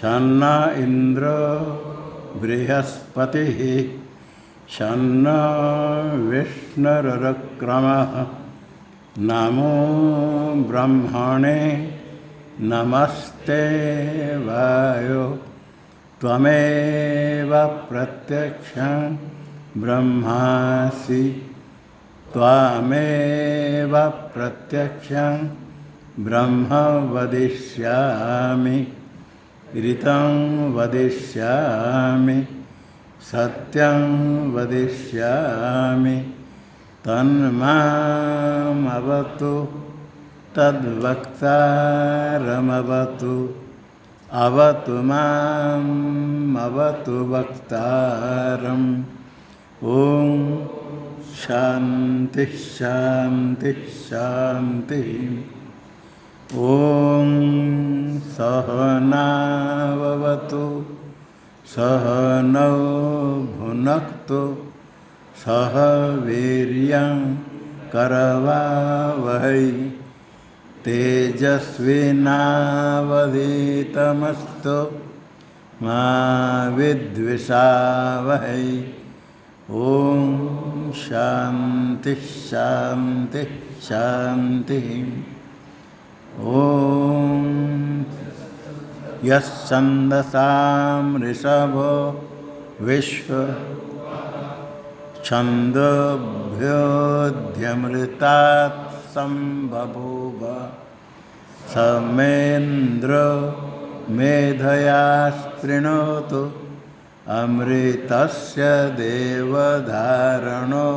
शन्न इंद्रो बृहस्पतिः शन्न विष्णुरुक्रमः नमो ब्रह्मणे नमस्ते वायो त्वमेव प्रत्यक्षं ब्रह्मासि त्वमेव प्रत्यक्षं ब्रह्म वदिष्यामि ऋतं वदिष्यामि सत्यं वदिष्यामि तन्मामवतु तद्वक्तारमवतु अवतु माम् अवतु वक्तारम्। ओम शांति शांति शांति। ओम सहनाववतु सहनौ भुनक्तु सह वीर्यं करवावहै तेजस्विनावधीतमस्तु मा विद्विषावहै। ओम शांति शांति शांति। ओम यस्छन्दसां ऋषभो विश्व छन्दोभ्योऽध्यमृतात् सम्बभूव समेन्द्रो मेधया स्पृणोतु अमृतस्य देवधारणो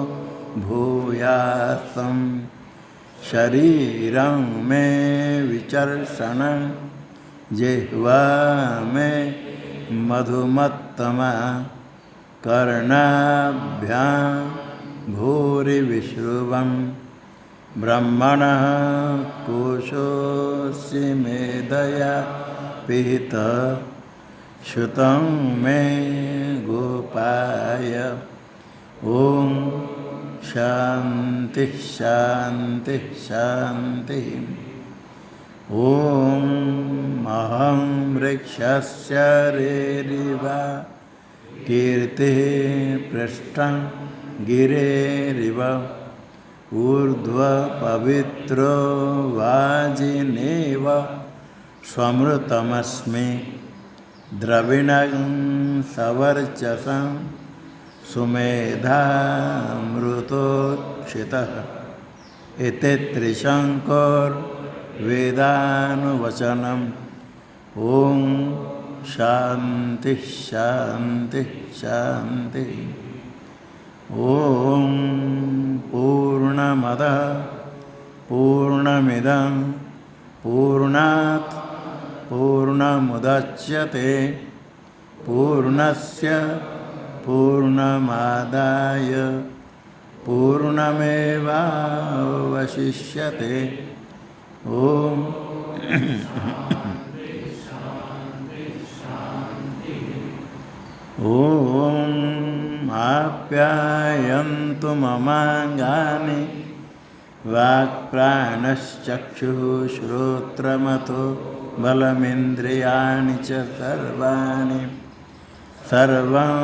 भूयासं शरीरं मे विचर्षणं जिह्वा मे मधुमत्तमा कर्णाभ्यां भूरिविश्रुवं ब्रह्मणः कोशोऽसि मेधया पिहितः श्रुतं मे गोपाय। ओम शांति शांति शांति। ओम अहं वृक्षस्य रेरिवा कीर्तिः पृष्ठं गिरेरिव ऊर्ध्वपवित्रो वाजिनेव स्वमृतमस्मि द्रविणं सवर्चसं सुमेधामृतोक्षितः इति त्रिशङ्कुर्वेदानुवचनम्। ओम शांति शांति शांति। ओम पूर्णमदः पूर्णमिदं पूर्णात् पूर्णमुदच्यते पूर्णस्य पूर्णमादाय पूर्णमेवावशिष्यते। ओम ओम आप्यायन्तु ममाङ्गानि वाक्प्राणश्चक्षुः श्रोत्रमतो बलमिन्द्रियाणि च सर्वाणि सर्वं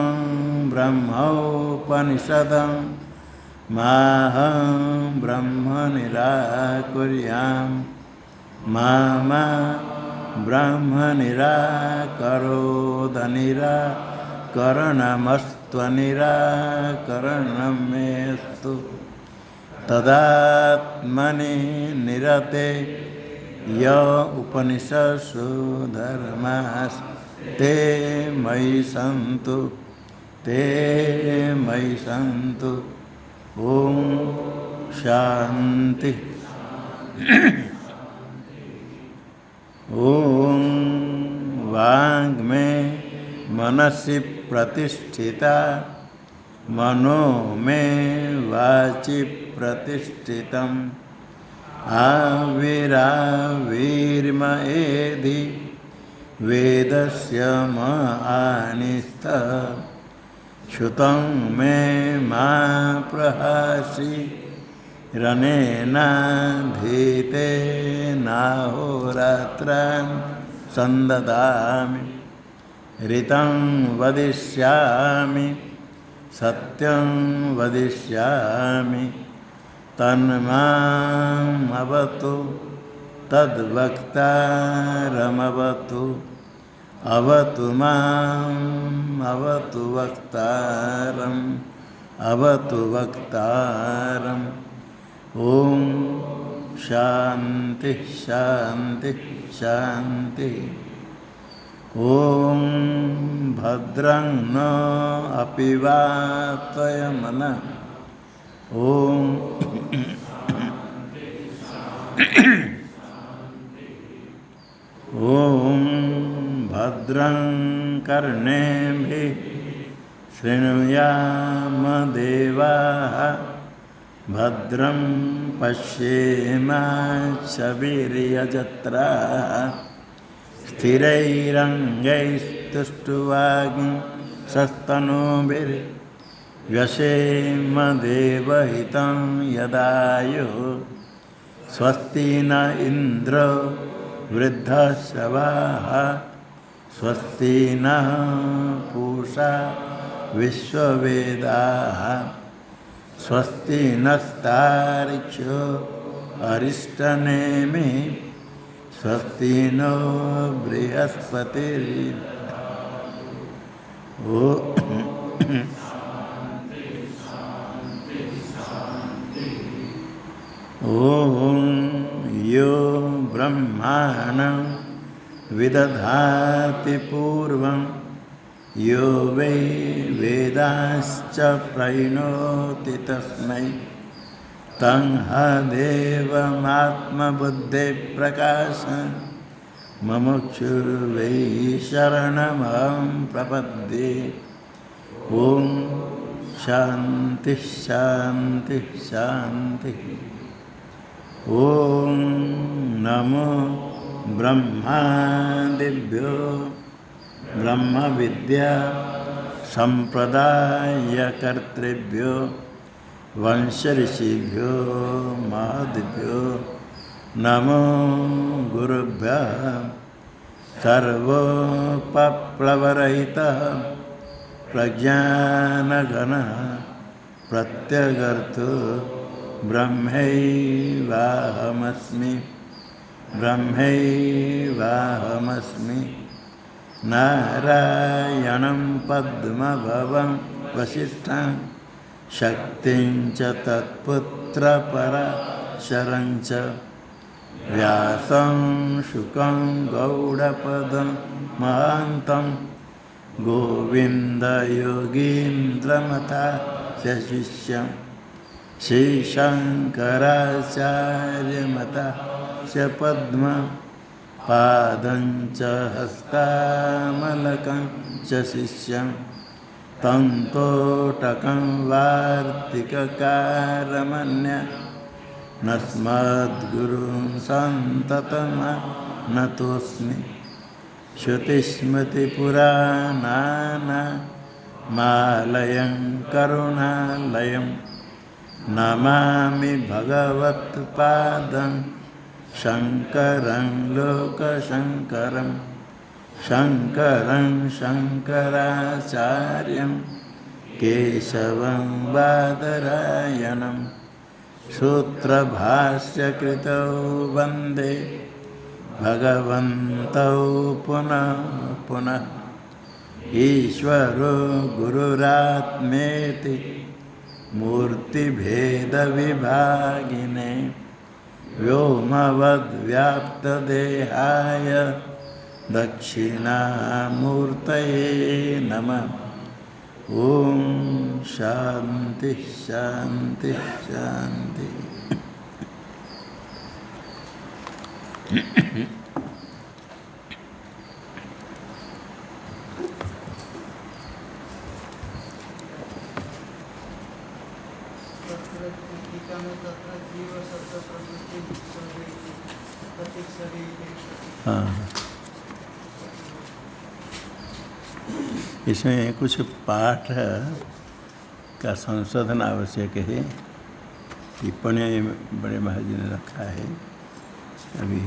ब्रह्मोपनिषदं माहं ब्रह्म निराकुर्याम् मा ब्रह्म निराकरोद निराकरणमस्त्वनिराकरणं मेस्तु तदात्मनि निरते य उपनिषत्सु धर्मास्ते मयि सन्तु ते मयि सन्तु। ओम शांति। ओम वाङ्मे मनसि प्रतिष्ठिता मनो मे वाचि प्रतिष्ठितम् आविराविर्म एधि वेदस्य म आनिस्तः श्रुतं मे मा प्रहासि रनेनाधीतेनाहोरात्रान् संददामि। ऋतं वदिष्यामि सत्यं वदिष्यामि तन्मामवतु तद्वक्तारमवतु अवतु माम् अवतु वक्तारम् अवतु वक्तारम्। ओम शांति शांति शांति। ओम भद्रं न अपि वातयमनः। ओम ओम भद्रं कर्णेभिः शृणुयाम देवाः भद्रं पश्येमाक्षभिर्यजत्राः स्थिरैरङ्गैस्तुष्ट्वागिंसस्तनूभिर्व्यसेम देवहितं यदायुः। स्वस्ति न इन्द्रो वृद्धश्रवाः स्वस्ति नः पूषा विश्ववेदाः स्वस्ति नस्तार्क्ष्यो अरिष्टनेमिः स्वस्ति नो बृहस्पतिः। ओम यो ब्रह्माणं विदधाति पूर्वं यो वै वेदाश्च प्रणोति तस्मै तं देवमात्मबुद्धिप्रकाशं मुमुक्षुर्वै शरणमहं प्रपद्ये। ओम शांति शांति शांति। ओम नमो ब्रह्मादिभ्यो ब्रह्म विद्या संप्रदायकर्तृभ्यो वंश ऋषिभ्यो महद्भ्यो नमो गुरुभ्यः। सर्वोपप्लवरहितः प्रज्ञानघनः प्रत्यगर्तो ब्रह्मैवाहमस्मि ब्रह्मैवाहमस्मि। नारायणं पद्मभवं वसिष्ठं शक्तिं च तत्पुत्रपराशरं च व्यासं शुकं गौडपदं महान्तं गोविन्दयोगीन्द्रमथास्य शिष्यं श्रीशङ्कराचार्यमथास्य पद्मं पादं च हस्तामलकं च शिष्यं तं तोटकं वार्तिककारमन्यः नस्मद्गुरुं सन्ततमानतोऽस्मि। श्रुतिस्मृतिपुराणानामालयं करुणालयं नमामि भगवत्पादं शङ्करं लोकशङ्करं शङ्करं शङ्कराचार्यं केशवं बादरायणं सूत्रभाष्यकृतौ वन्दे भगवन्तौ पुनः पुनः। ईश्वरो गुरुरात्मेति मूर्तिभेदविभागिने व्योमवद्व्याप्तदेहाय दक्षिणामूर्तये नमः। ओम शांति शांति शांति। हाँ, इसमें कुछ पाठ का संशोधन आवश्यक है। टिप्पणी बड़े महाराज ने रखा है। अभी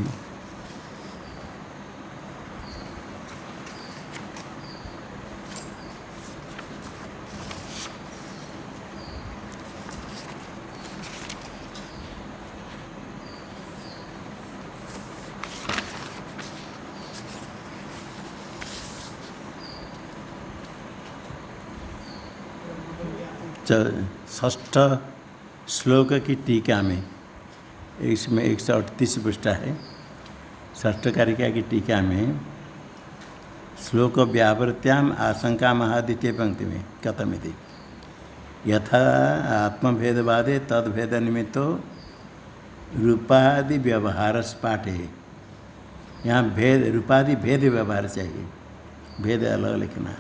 षष्ठ श्लोक की टीका में, इसमें 138 पृष्ठा है, षष्ठ कारिका की टीका में श्लोक व्यावृत्याम आशंका महाद्वितीय पंक्ति में कथमिति यथा आत्मभेदवादे तद्भेद निमित्तो रूपादि व्यवहार पाठ है। यहाँ भेद रूपादि भेद व्यवहार चाहिए, भेद अलग लिखना।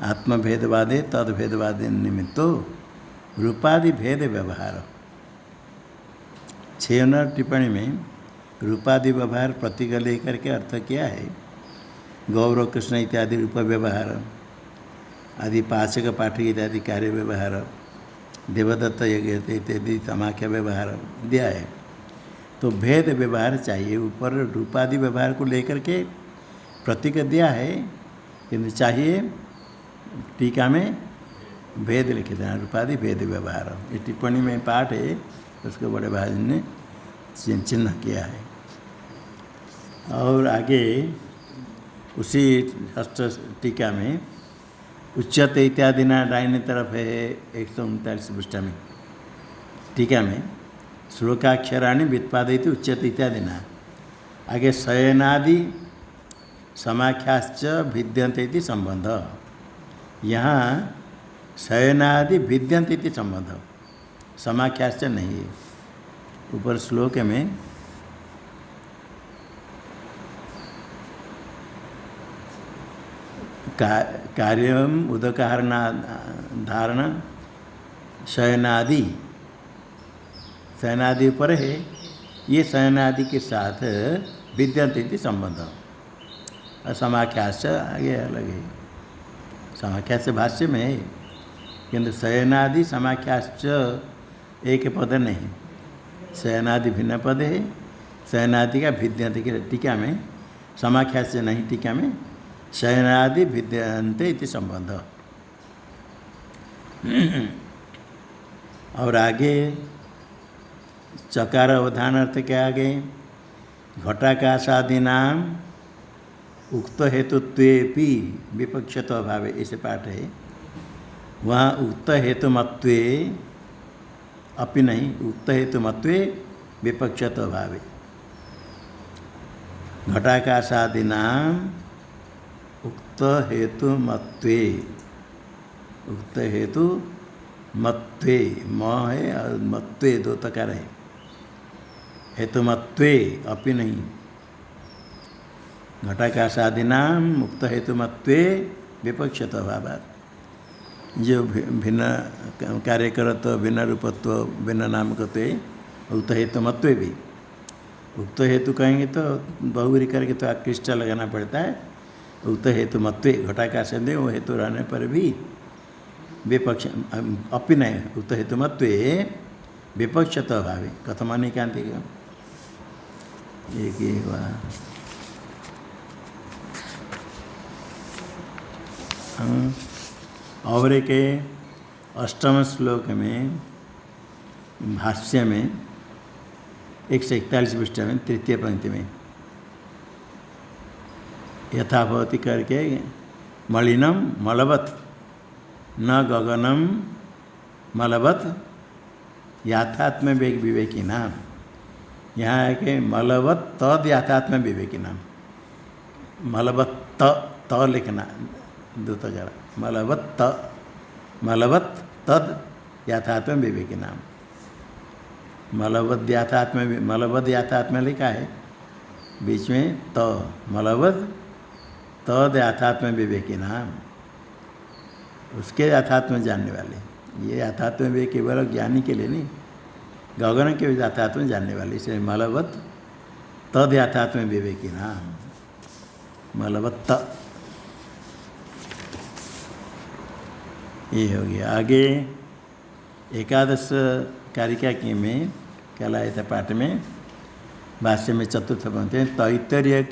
आत्मभेदवादे तद्भेदवादे निमित्तो रूपादि भेद व्यवहार। 6 नंबर टिप्पणी में रूपादि व्यवहार प्रतीक लेकर के अर्थ किया है। गौरव कृष्ण इत्यादि रूप व्यवहार आदि, पाचक पाठक इत्यादि कार्य व्यवहार, देवदत्त यज्ञ इत्यादि समाख्या व्यवहार दिया है। तो भेद व्यवहार चाहिए, ऊपर रूपादि व्यवहार को लेकर के प्रतीक दिया है, किंतु चाहिए टीका में भेद लिखे देना, रूपादि भेद व्यवहार। ये टिप्पणी में पाठ है, उसको बड़े भाई ने चिन्ह किया है। और आगे उसी षष्ठ टीका में उच्यते इत्यादि ना दाहिने तरफ है 139 पृष्ठा में टीका में श्लोकाक्षराणि व्युत्पादयति उच्यते इत्यादि ना। आगे शयनादि समाख्याश्च भिद्यन्ते इति संबंध। यहाँ शयनादि भिद्यन्ते इति संबंध, समाख्याश्च नहीं है। ऊपर श्लोक में कार्यम उदकहरणा धारण शयनादि, शयनादि ऊपर है, ये शयनादि के साथ विद्यन्ते इति संबंध। और समाख्यास आगे अलग है, समाख्यास भाष्य में है, किंतु शयनादि समाख्याश्च एक पद नहीं, शयनादि भिन्न पद है। शयनादि का भिद्यन्ते की टीका में, समाख्यास नहीं टीका में शयनादि भिद्यन्ते इति संबंध। और आगे चकार अवधान अर्थ के आगे घटाकाशादि नाम उक्त हेतुत्वेपि विपक्षत्व अभावे, ऐसे पाठ है। वहाँ उक्त हेतुमत्वे अपि नहीं, उक्त हेतुमत्वे विपक्षत्व अभावे। घटाकाशादि नाम उक्त हेतु मत्वे, उक्त हेतु मत्वे, म है और मत्वे दो तकार है, हेतु मत्वे अपि नहीं। घटाकाशादि नाम उक्त हेतु मत्वे विपक्षत अभावात्, जो भिन्न कार्य करत भिन्न रूपत्व भिन्न नामकत्व उक्त हेतु मत्वे भी। उक्त हेतु कहेंगे तो बहुरी करके तो आकृष्ट लगाना पड़ता है। उक्त हेतु मत्वे घटाकाश दे, वो हेतु रहने पर भी विपक्ष अपि नहीं, उक्त हेतु मत्वे विपक्षत अभावे कथम अनिकांति एक ही हुआ। और एक अष्टम श्लोक में भाष्य में 141 पृष्ठ में तृतीय पंक्ति में यथा भवति करके मलिनम मलवत न गगनम मलवत याथात्म विवेकी नाम। यहाँ है कि मलवत तद याथात्म विवेकी नाम, मलवत त लिखना दो तगड़ा, मलवत तद याथात्म विवेकी नाम। मलवद याथात्म लिखा है बीच में त, मलवद तद याथात्म विवेकी नाम, उसके याथात्म जानने वाले। ये याथात्म विवेक केवल ज्ञानी के लिए नहीं, गगन के याथात्म जानने वाले। इसलिए मलवत तद याथात्म विवेकी नाम, मलवत त, ये हो गया। आगे एकादश कारिका की में क्या लाया था पाठ में, भाष्य में चतुर्थ पंक्ति में तैत्तरीय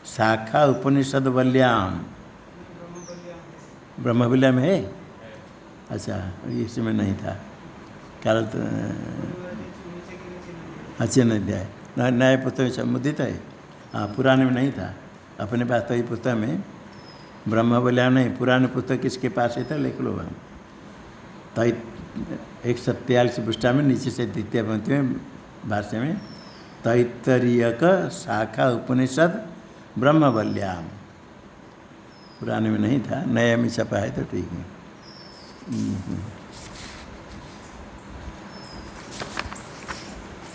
शाखा उपनिषद वल्याम, ब्रह्मवल्या में है। अच्छा, इसमें नहीं था क्या, अच्छे नहीं दिया है, नए पुस्तक में संबोधित है। हाँ, पुराने में नहीं था, अपने पास तो ये पुस्तक में ब्रह्मवल्या नहीं, पुराने पुस्तक किसके पास है था लिख लो। तै 143 पृष्ठा में नीचे से द्वितीय पंक्ति में भाष्य में तैत्तरीयक शाखा उपनिषद ब्रह्मवल्याम, पुराने में नहीं था, नया में छपा है तो ठीक है।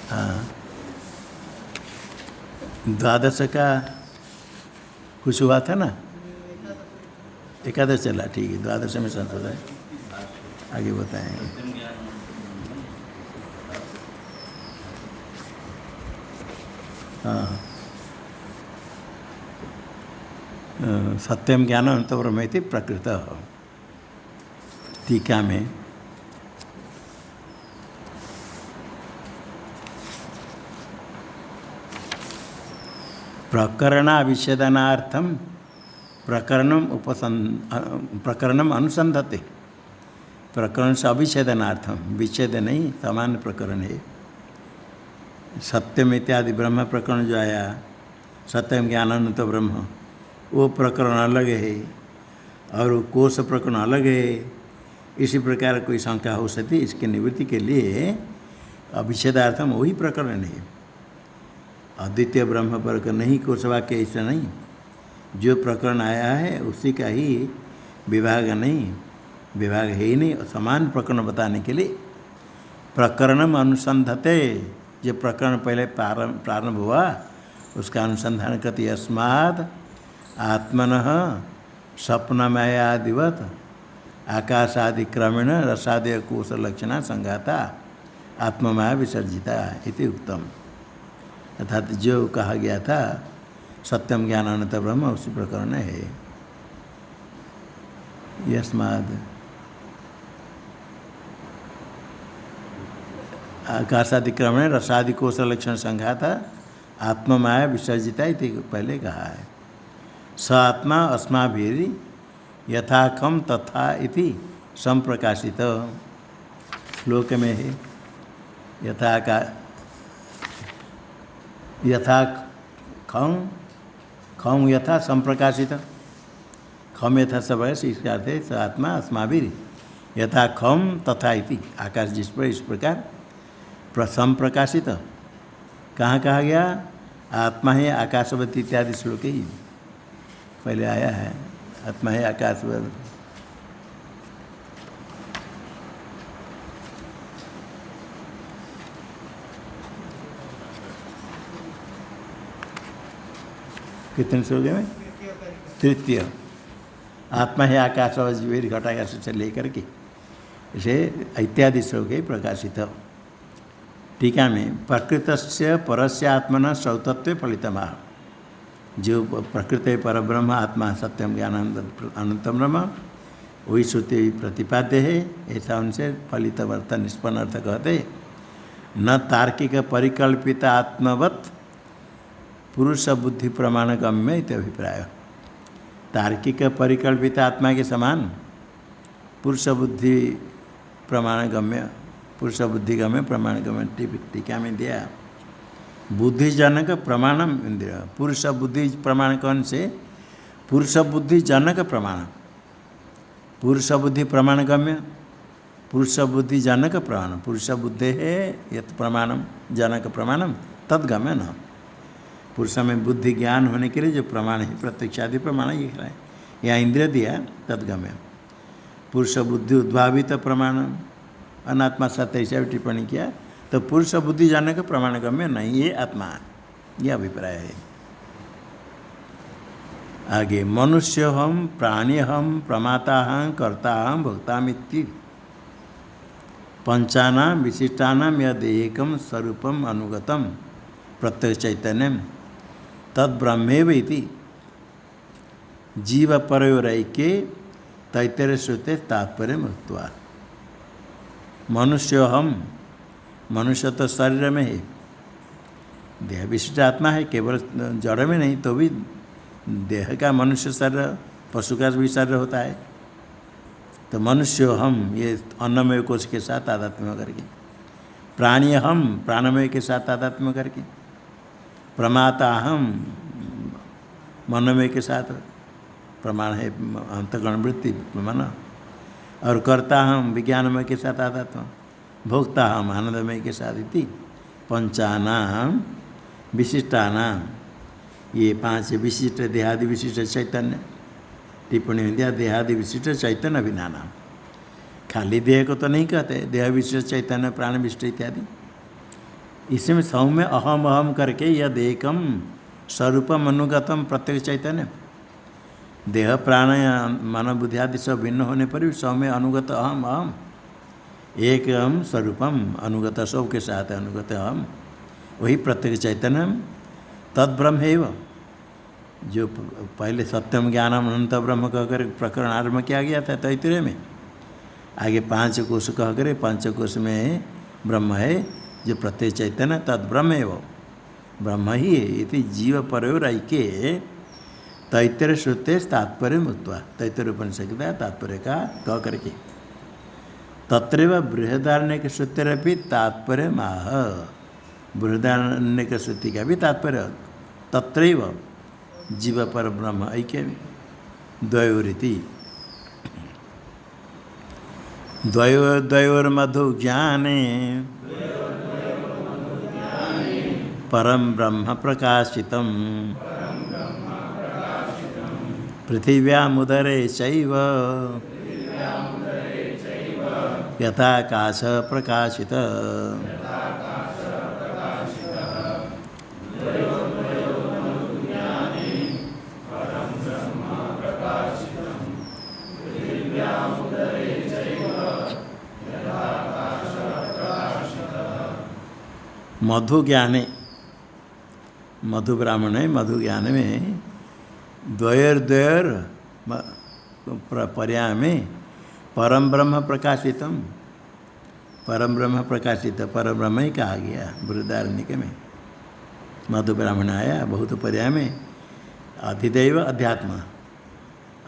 हाँ, द्वादश का कुछ हुआ था ना, एकादश चला, ठीक है, द्वादश में संशोधन है, आगे बताएंगे। हाँ, सत्यम ज्ञान अनंत ब्रह्मेति प्रकृत, टीका में प्रकरणाविच्छेदनार्थम प्रकरणम अनुसंधते, प्रकरण से अविच्छेदनार्थम, विच्छेद नहीं, समान प्रकरण है। सत्यम इत्यादि ब्रह्म प्रकरण जो आया, सत्यम ज्ञानानंत ब्रह्म, वो प्रकरण अलग है और वो कोश प्रकरण अलग है। इसी प्रकार कोई शंका हो सकती, इसके निवृत्ति के लिए अविच्छेदार्थम वही प्रकरण है। अद्वितीय ब्रह्म प्रकरण नहीं, कोश वाक्य ऐसा नहीं, जो प्रकरण आया है उसी का ही विभाग नहीं, विभाग है ही नहीं, समान प्रकरण बताने के लिए प्रकरणम अनुसंधते, जो प्रकरण पहले प्रारंभ हुआ उसका अनुसंधान करती, अस्माद् आत्मनः स्वप्नमयादिवत आकाशादिक्रमेण रसादय कोश लक्षणा संघाता आत्ममाया विसर्जिता इति उक्तम। अर्थात जो कहा गया था सत्यम ज्ञानानंत ब्रह्म उसी प्रकरण है। यस्माद् आकाशादिक्रमेण रसादि कोश लक्षण संघाता आत्ममाया विसर्जिता इति पहले कहा है। स आत्मा अस्माभिः यथाखम तथा इति संप्रकाशित, श्लोक में है। यथा खम यथा संप्रकाशित, खम यथा सब है, इसका अर्थ है स आत्मा अस्माभिः यथा खम तथा इति, आकाश जिस पर इस प्रकार संप्रकाशित। कहाँ कहा गया? आत्मा है आकाशवत इत्यादि श्लोक ही पहले आया है, आत्मा है आकाशवत। कितने श्लोक में? तृतीय। आत्मा है आकाशवत घटाकाश से लेकर के इसे इत्यादि श्लोक है प्रकाशित। टीका में प्रकृतस्य परस्य आत्मना सौतत्व फलितमा, जो प्रकृत परब्रह्म आत्मा सत्यम ज्ञान अनंत ब्रह्म वही श्रुति प्रतिपाद्य है, ऐसा उनसे फलित अर्थ निष्पन्न अर्थ कहते। न तार्किक परिकल्पित आत्मवत् पुरुष बुद्धि प्रमाण गम्य इति अभिप्राय। तार्किक परिकल्पित आत्मा के समान पुरुष बुद्धि प्रमाण गम्य, पुरुष बुद्धि गम्य प्रमाण गम्य टीका में दिया। बुद्धिजनक प्रमाणम इंद्रिय, पुरुष बुद्धि प्रमाण कौन से? पुरुष बुद्धि जनक प्रमाण, पुरुष बुद्धि प्रमाण गम्य, पुरुष बुद्धि जनक प्रमाण, पुरुष बुद्धि है यत् प्रमाणम जनक प्रमाणम तद्गम्य न। पुरुष में बुद्धि ज्ञान होने के लिए जो प्रमाण है प्रत्यक्षादि प्रमाण ये है, यहाँ इंद्रिय दिया तद्गम्य। पुरुष बुद्धि उद्भावित प्रमाण अनात्मा सत्य ऐसा टिप्पणी किया, तो पुरुष बुद्धि जनक प्रमाण गम्य नहीं ये आत्मा, यह अभिप्राय है। आगे मनुष्य हम प्राणी हम प्रमाता हम कर्ता हम भोक्ता मित्ति पंचानाम विशिष्टानाम यद एकम स्वरूपम अनुगतम प्रत्यक्ष चैतन्यम तद ब्रह्मेव इति जीव परयोरैक्ये तैतरेय श्रुते तात्पर्य मुक्त्वा। मनुष्य हम, मनुष्य तो शरीर में है, देह विशिष्ट आत्मा है, केवल जड़ में नहीं तो भी देह का मनुष्य शरीर, पशु का भी शरीर होता है। तो मनुष्य हम ये अन्नमय कोश के साथ तादात्म्य करके, प्राणी हम प्राणमय के साथ तादात्म्य करके, प्रमाता हम मनोमय के साथ प्रमाण है अंतःकरण वृत्ति प्रमाण, और करता हम विज्ञानमय के साथ आध्यात्म, भोक्ता हम आनंदमय के साथ इति पंचानाम विशिष्टानाम, ये 5 विशिष्ट देहादि विशिष्ट चैतन्य। टिप्पणी में दिया देहादि विशिष्ट चैतन्य बिना नाम। खाली देह को तो नहीं कहते, देह विशिष्ट चैतन्य प्राण विशिष्ट इत्यादि। इसमें सौम्य अहम अहम करके यद एकम स्वरूपम अनुगतम प्रत्येक चैतन्य, देह प्राण मन बुद्धि आदि सब भिन्न होने पर भी सौम्य अनुगत अहम अहम एक अहम स्वरूपम अनुगत सब के साथ अनुगत अहम, वही प्रत्येक चैतन्य तद्ब्रह्म एव। जो पहले सत्यम ज्ञानम अनंत ब्रह्म कहकर प्रकरण आरम्भ किया गया था तैतरीय में, आगे 5 कोश कहकर 5 कोश में ब्रह्म है जो प्रत्येक चैतन्य तद्ब्रह्म एव ब्रह्म ही है। इति जीव परयोरैक्ये तैतरीय श्रुते तात्पर्य मुक्त्वा, तैतरीय उपनिषद का तात्पर्य का कह करके तत्रैव बृहदारण्यक श्रुतिरपि तात्पर्य माह, बृहदारण्यक श्रुति का भी तात्पर्य तत्रैव जीव पर ब्रह्म ऐक्य द्वयोरिति द्वयोर्मधु ज्ञाने परम ब्रह्म प्रकाशितम् पृथिव्यामुदरे चैव यथाकाश प्रकाशित। मधु ज्ञाने, मधु ब्राह्मण है, मधु ज्ञान में द्वयोर्द्वयोर पर्याय में परम ब्रह्म प्रकाशितम, परम ब्रह्म प्रकाशित परम ब्रह्म ही कहा गया बृहदारण्यक में। मधु ब्राह्मण आया बहुत पर्याय में अधिदैव अध्यात्म,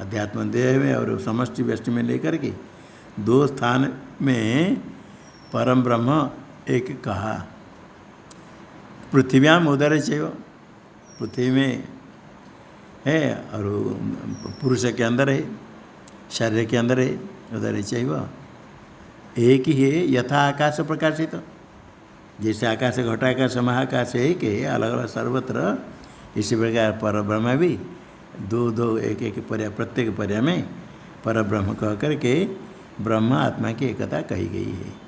अध्यात्म देह में और समष्टि व्यष्टि में लेकर के 2 स्थान में परम ब्रह्म एक कहा। पृथ्व्याम उदर चैव, पृथ्वी में है और पुरुष के अंदर है, शरीर के अंदर है, उदर चैव एक ही है। यथा आकाश प्रकाशित, जैसे आकाश घटाकाश महाकाश एक है अलग अलग सर्वत्र, इसी प्रकार पर ब्रह्म भी 2 एक एक पर्याय, प्रत्येक पर्याय में पर ब्रह्म कह करके ब्रह्म आत्मा की एकता कही गई है।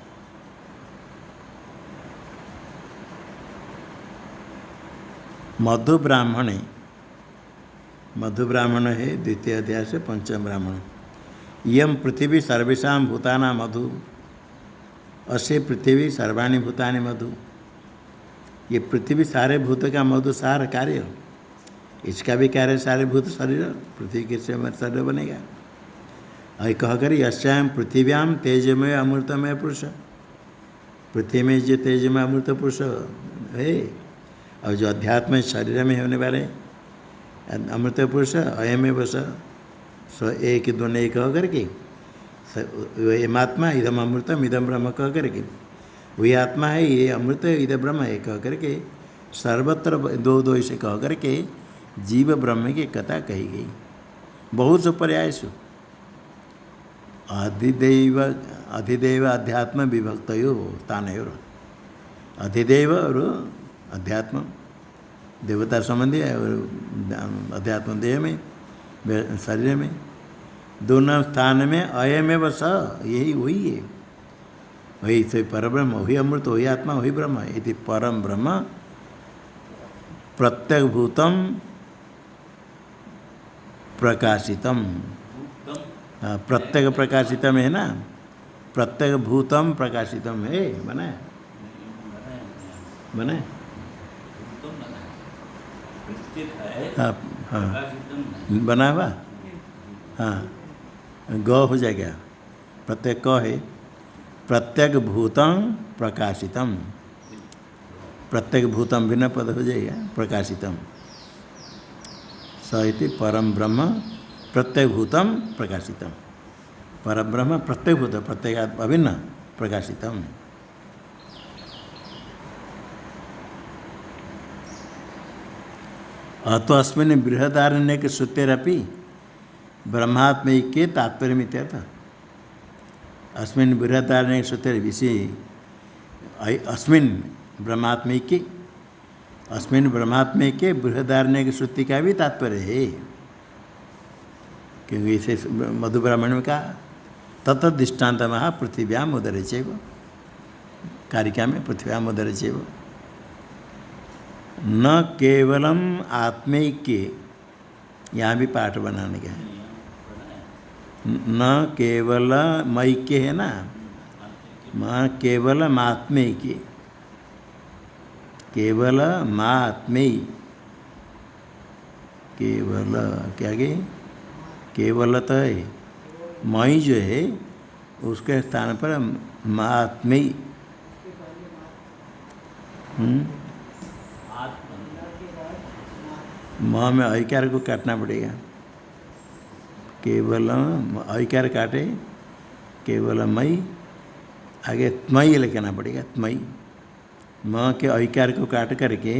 मधु ब्राह्मण है, मधु ब्राह्मण है 2 अध्याय से 5 ब्राह्मण। यम पृथ्वी सर्वेशा भूताना मधु, अस्य पृथ्वी सर्वाणी भूतानि मधु, ये पृथ्वी सारे भूत का मधु सार कार्य, इसका भी कार्य सारे भूत शरीर, पृथ्वी के से शरीर बनेगा। और कह कर यश्याम पृथिव्याम तेजमय अमृतमय पुरुष, पृथ्वी में जो तेजमय अमृत पुरुष है और जो अध्यात्म शरीर में होने वाले अमृत पुरुष अयमेव स एक दोनों एक कह करके एमात्मा इदम अमृतम इदम ब्रह्म कह करके वही आत्मा है, ये अमृत है, इधर ब्रह्म है कह करके सर्वत्र 2 इसे कह करके जीव ब्रह्म की कथा कही गई। बहुत से पर्यायसु अधिदेव अध्यात्म विभक्तयो स्थानयोर, अधिदेव और अध्यात्म देवता संबंधी और अध्यात्म देह में शरीर में, दोनों स्थान में अयमेव स, यही वही है, वही से परब्रह्म, वही अमृत, वही आत्मा, वही ब्रह्म। इति परम ब्रह्म प्रत्यक भूतम प्रकाशितम, प्रत्यक प्रकाशितम है ना, प्रत्यक भूतम प्रकाशितम है, बना बना हाँ हाँ बना हुआ, हाँ गौ हो जाएगा, प्रत्येक क है, प्रत्येक भूतम प्रकाशितम, प्रत्येक भूतम भिन्न पद हो जाएगा प्रकाशितम। स इति परम ब्रह्म प्रत्येक भूतम प्रकाशितम, परम ब्रह्म प्रत्येक भूत प्रत्येक अभिन्न प्रकाशितम। अतो अस्मिन् बृहदारण्यक श्रुतेरपि ब्रह्मात्मैक्ये तात्पर्य मित्यर्थ, अस्मिन् बृहदारण्यक सूत्र विषय अस्मिन् ब्रह्मात्मैक्य, अस्मिन् ब्रह्मात्मैक्य बृहदारण्यक श्रुति का भी तात्पर्य है, क्योंकि इसे मधु ब्राह्मण में कहा तत् दृष्टान्त महा पृथिव्याम उदरे चैव, कारिका में पृथिव्याम उदरे चैव। न केवलम आत्मैक्य, यहाँ भी पाठ बनाने का है, न केवल मैक्य है ना, न केवल आत्मैक्य, केवल मात्मेय, केवल क्या गए, केवल तो है मई जो है उसके स्थान पर मात्मेय। म में ऐकार को काटना पड़ेगा, केवल ऐकार काटे केवल मई, आगे त्मयी लिखना पड़ेगा, त्मयी। म के ऐकार को काट करके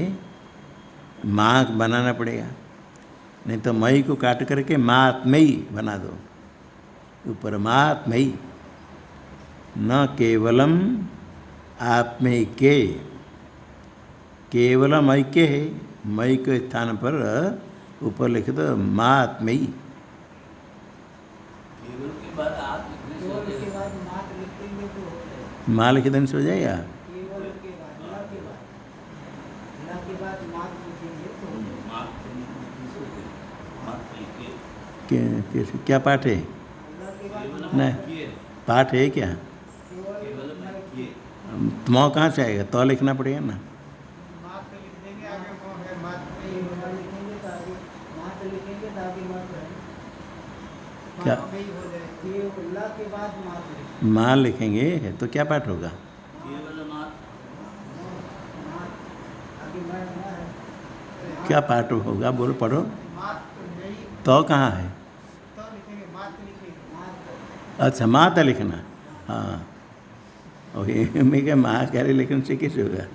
माँ बनाना पड़ेगा, नहीं तो मई को काट करके मात्मयी बना दो, ऊपर मात्मयी। न केवलम आत्मैक्य, केवलम ऐक्य है, मई के स्थान पर ऊपर लिख दो मात्मयी। माँ लिख देने से हो जाएगा। क्या पाठ है? नहीं, पाठ है क्या? म कहाँ से आएगा? तो लिखना पड़ेगा ना। क्या माँ लिखेंगे तो क्या पाठ होगा? क्या पाठ होगा? बोलो, पढ़ो। तो कहाँ है? अच्छा, माता लिखना, हाँ। वही मैं क्या माँ क्या लिखने से कैसे होगा?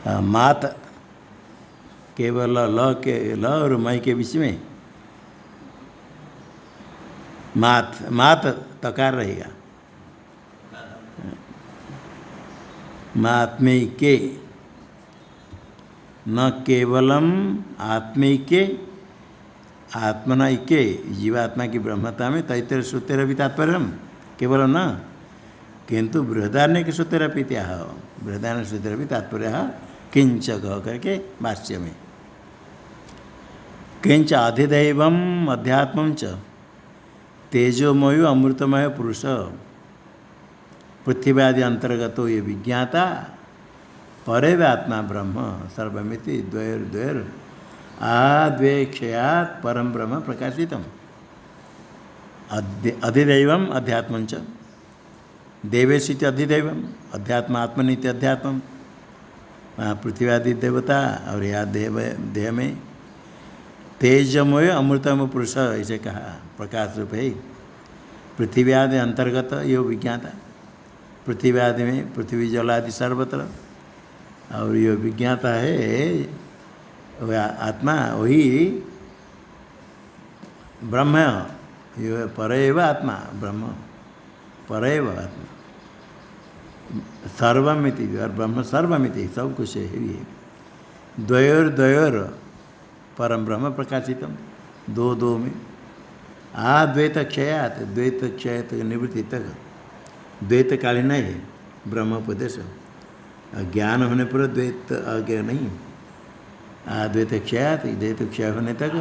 मात केवल ल के ल और मई के बीच में मात, मात तकार रहेगा, मात्मैक्य। न केवलम आत्मैक्य, आत्मना ऐक्य, जीवात्मा की ब्रह्मता में तैतृय सूत्र भी तात्पर्य केवल न, किंतु बृहदारण्यक सूत्र भी त्याह, बृहदारण्यक सूत्र भी तात्पर्य किंच कह करके भाष्य में। किंच अधिदैवम अध्यात्मं च तेजोमय अमृतमय पुरुष पृथ्व्यादि अंतर्गतो ये विज्ञाता परेव आत्मा ब्रह्म सर्वमिति द्वैर्द्वैर आद्वेक्षयात् परम ब्रह्म प्रकाशितम्। अधिदैवम अध्यात्मं च देवेशिति अधिदैवम, अध्यात्म आत्मनीति अध्यात्म, वहाँ पृथ्व्यादि देवता और यहाँ देह में तेजमय अमृतम पुरुष ऐसे कहा, प्रकाश रूप है। पृथ्व्यादि अंतर्गत यो विज्ञाता, पृथ्व्यादि में पृथ्वी जल आदि सर्वत्र, और यो विज्ञाता है वह आत्मा, वही ब्रह्म, यो परैव आत्मा ब्रह्म, परैव आत्मा सर्वमिति, और ब्रह्म सर्वमिति सब कुछ है ही है। द्वयोर द्वयोर परम ब्रह्म प्रकाशितम, दो दो में द्वैत क्षयात, द्वैत क्षय तक निवृत्ति तक द्वैत कालीन है ब्रह्मोपदेश, ज्ञान होने पर द्वैत आगे नहीं, द्वैत क्षयात, द्वैत क्षय होने तक।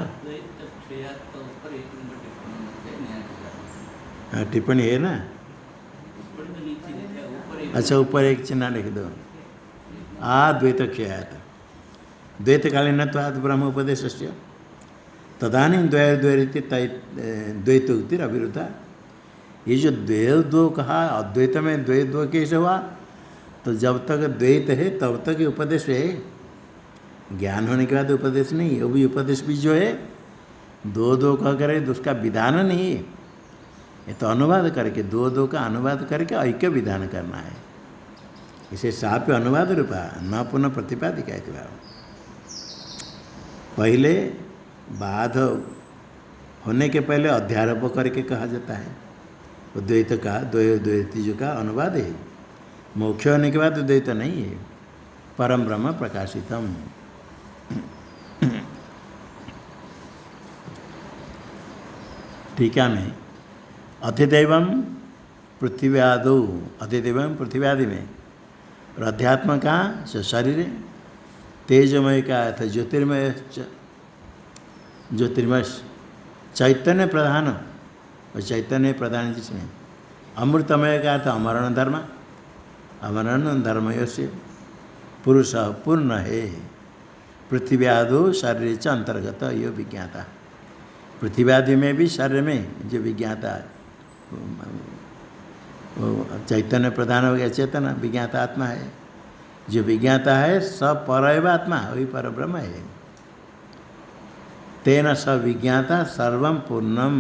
टिप्पणी है ना, अच्छा ऊपर एक चिन्ह लिख दो, द्वैत क्षयात, द्वैतकालीनत्वात् ब्रह्म उपदेश से तदानी द्वैर्द्वैरिति द्वैतोक्तिर अविरुद्धा। ये जो द्वैत दो कहा, अद्वैत में द्वैत दो कैसे हुआ? तो जब तक द्वैत है तब तक ये उपदेश है, ज्ञान होने के बाद उपदेश नहीं। वो भी उपदेश भी जो है दो दो कह करे तो उसका विधान नहीं है, ये तो अनुवाद करके दो दो का अनुवाद करके ऐक्य विधान करना है। इसे साप्य अनुवाद रूपा न पुनः प्रतिपादिका। पहले बाध होने के पहले अध्यारोप करके कहा जाता है। वो द्वैत का द्वैतीय का अनुवाद है। मोक्ष होने के बाद द्वैत नहीं है। परम ब्रह्म प्रकाशितम। टीका में अधिदैवम पृथ्व्यादो, अधिदैवम पृथ्व्यादि में, और अध्यात्म का शरीर, तेजमय का अर्थ ज्योतिर्मय, ज्योतिर्मय चैतन्य प्रधान, और चैतन्य प्रधान जिसमें, अमृतमय का अर्थ अमरण धर्म, अमरण धर्मय से पुरुष पूर्ण है। पृथ्व्यादो शरीर च अंतर्गत यो विज्ञाता। पृथ्व्यादि में भी शरीर में जो विज्ञाता, चैतन्य प्रधान हो गया, चेतन विज्ञाता आत्मा है। जो विज्ञाता है सब परैव आत्मा, वही पर ब्रह्म है। तेन स विज्ञाता सर्वं पूर्णम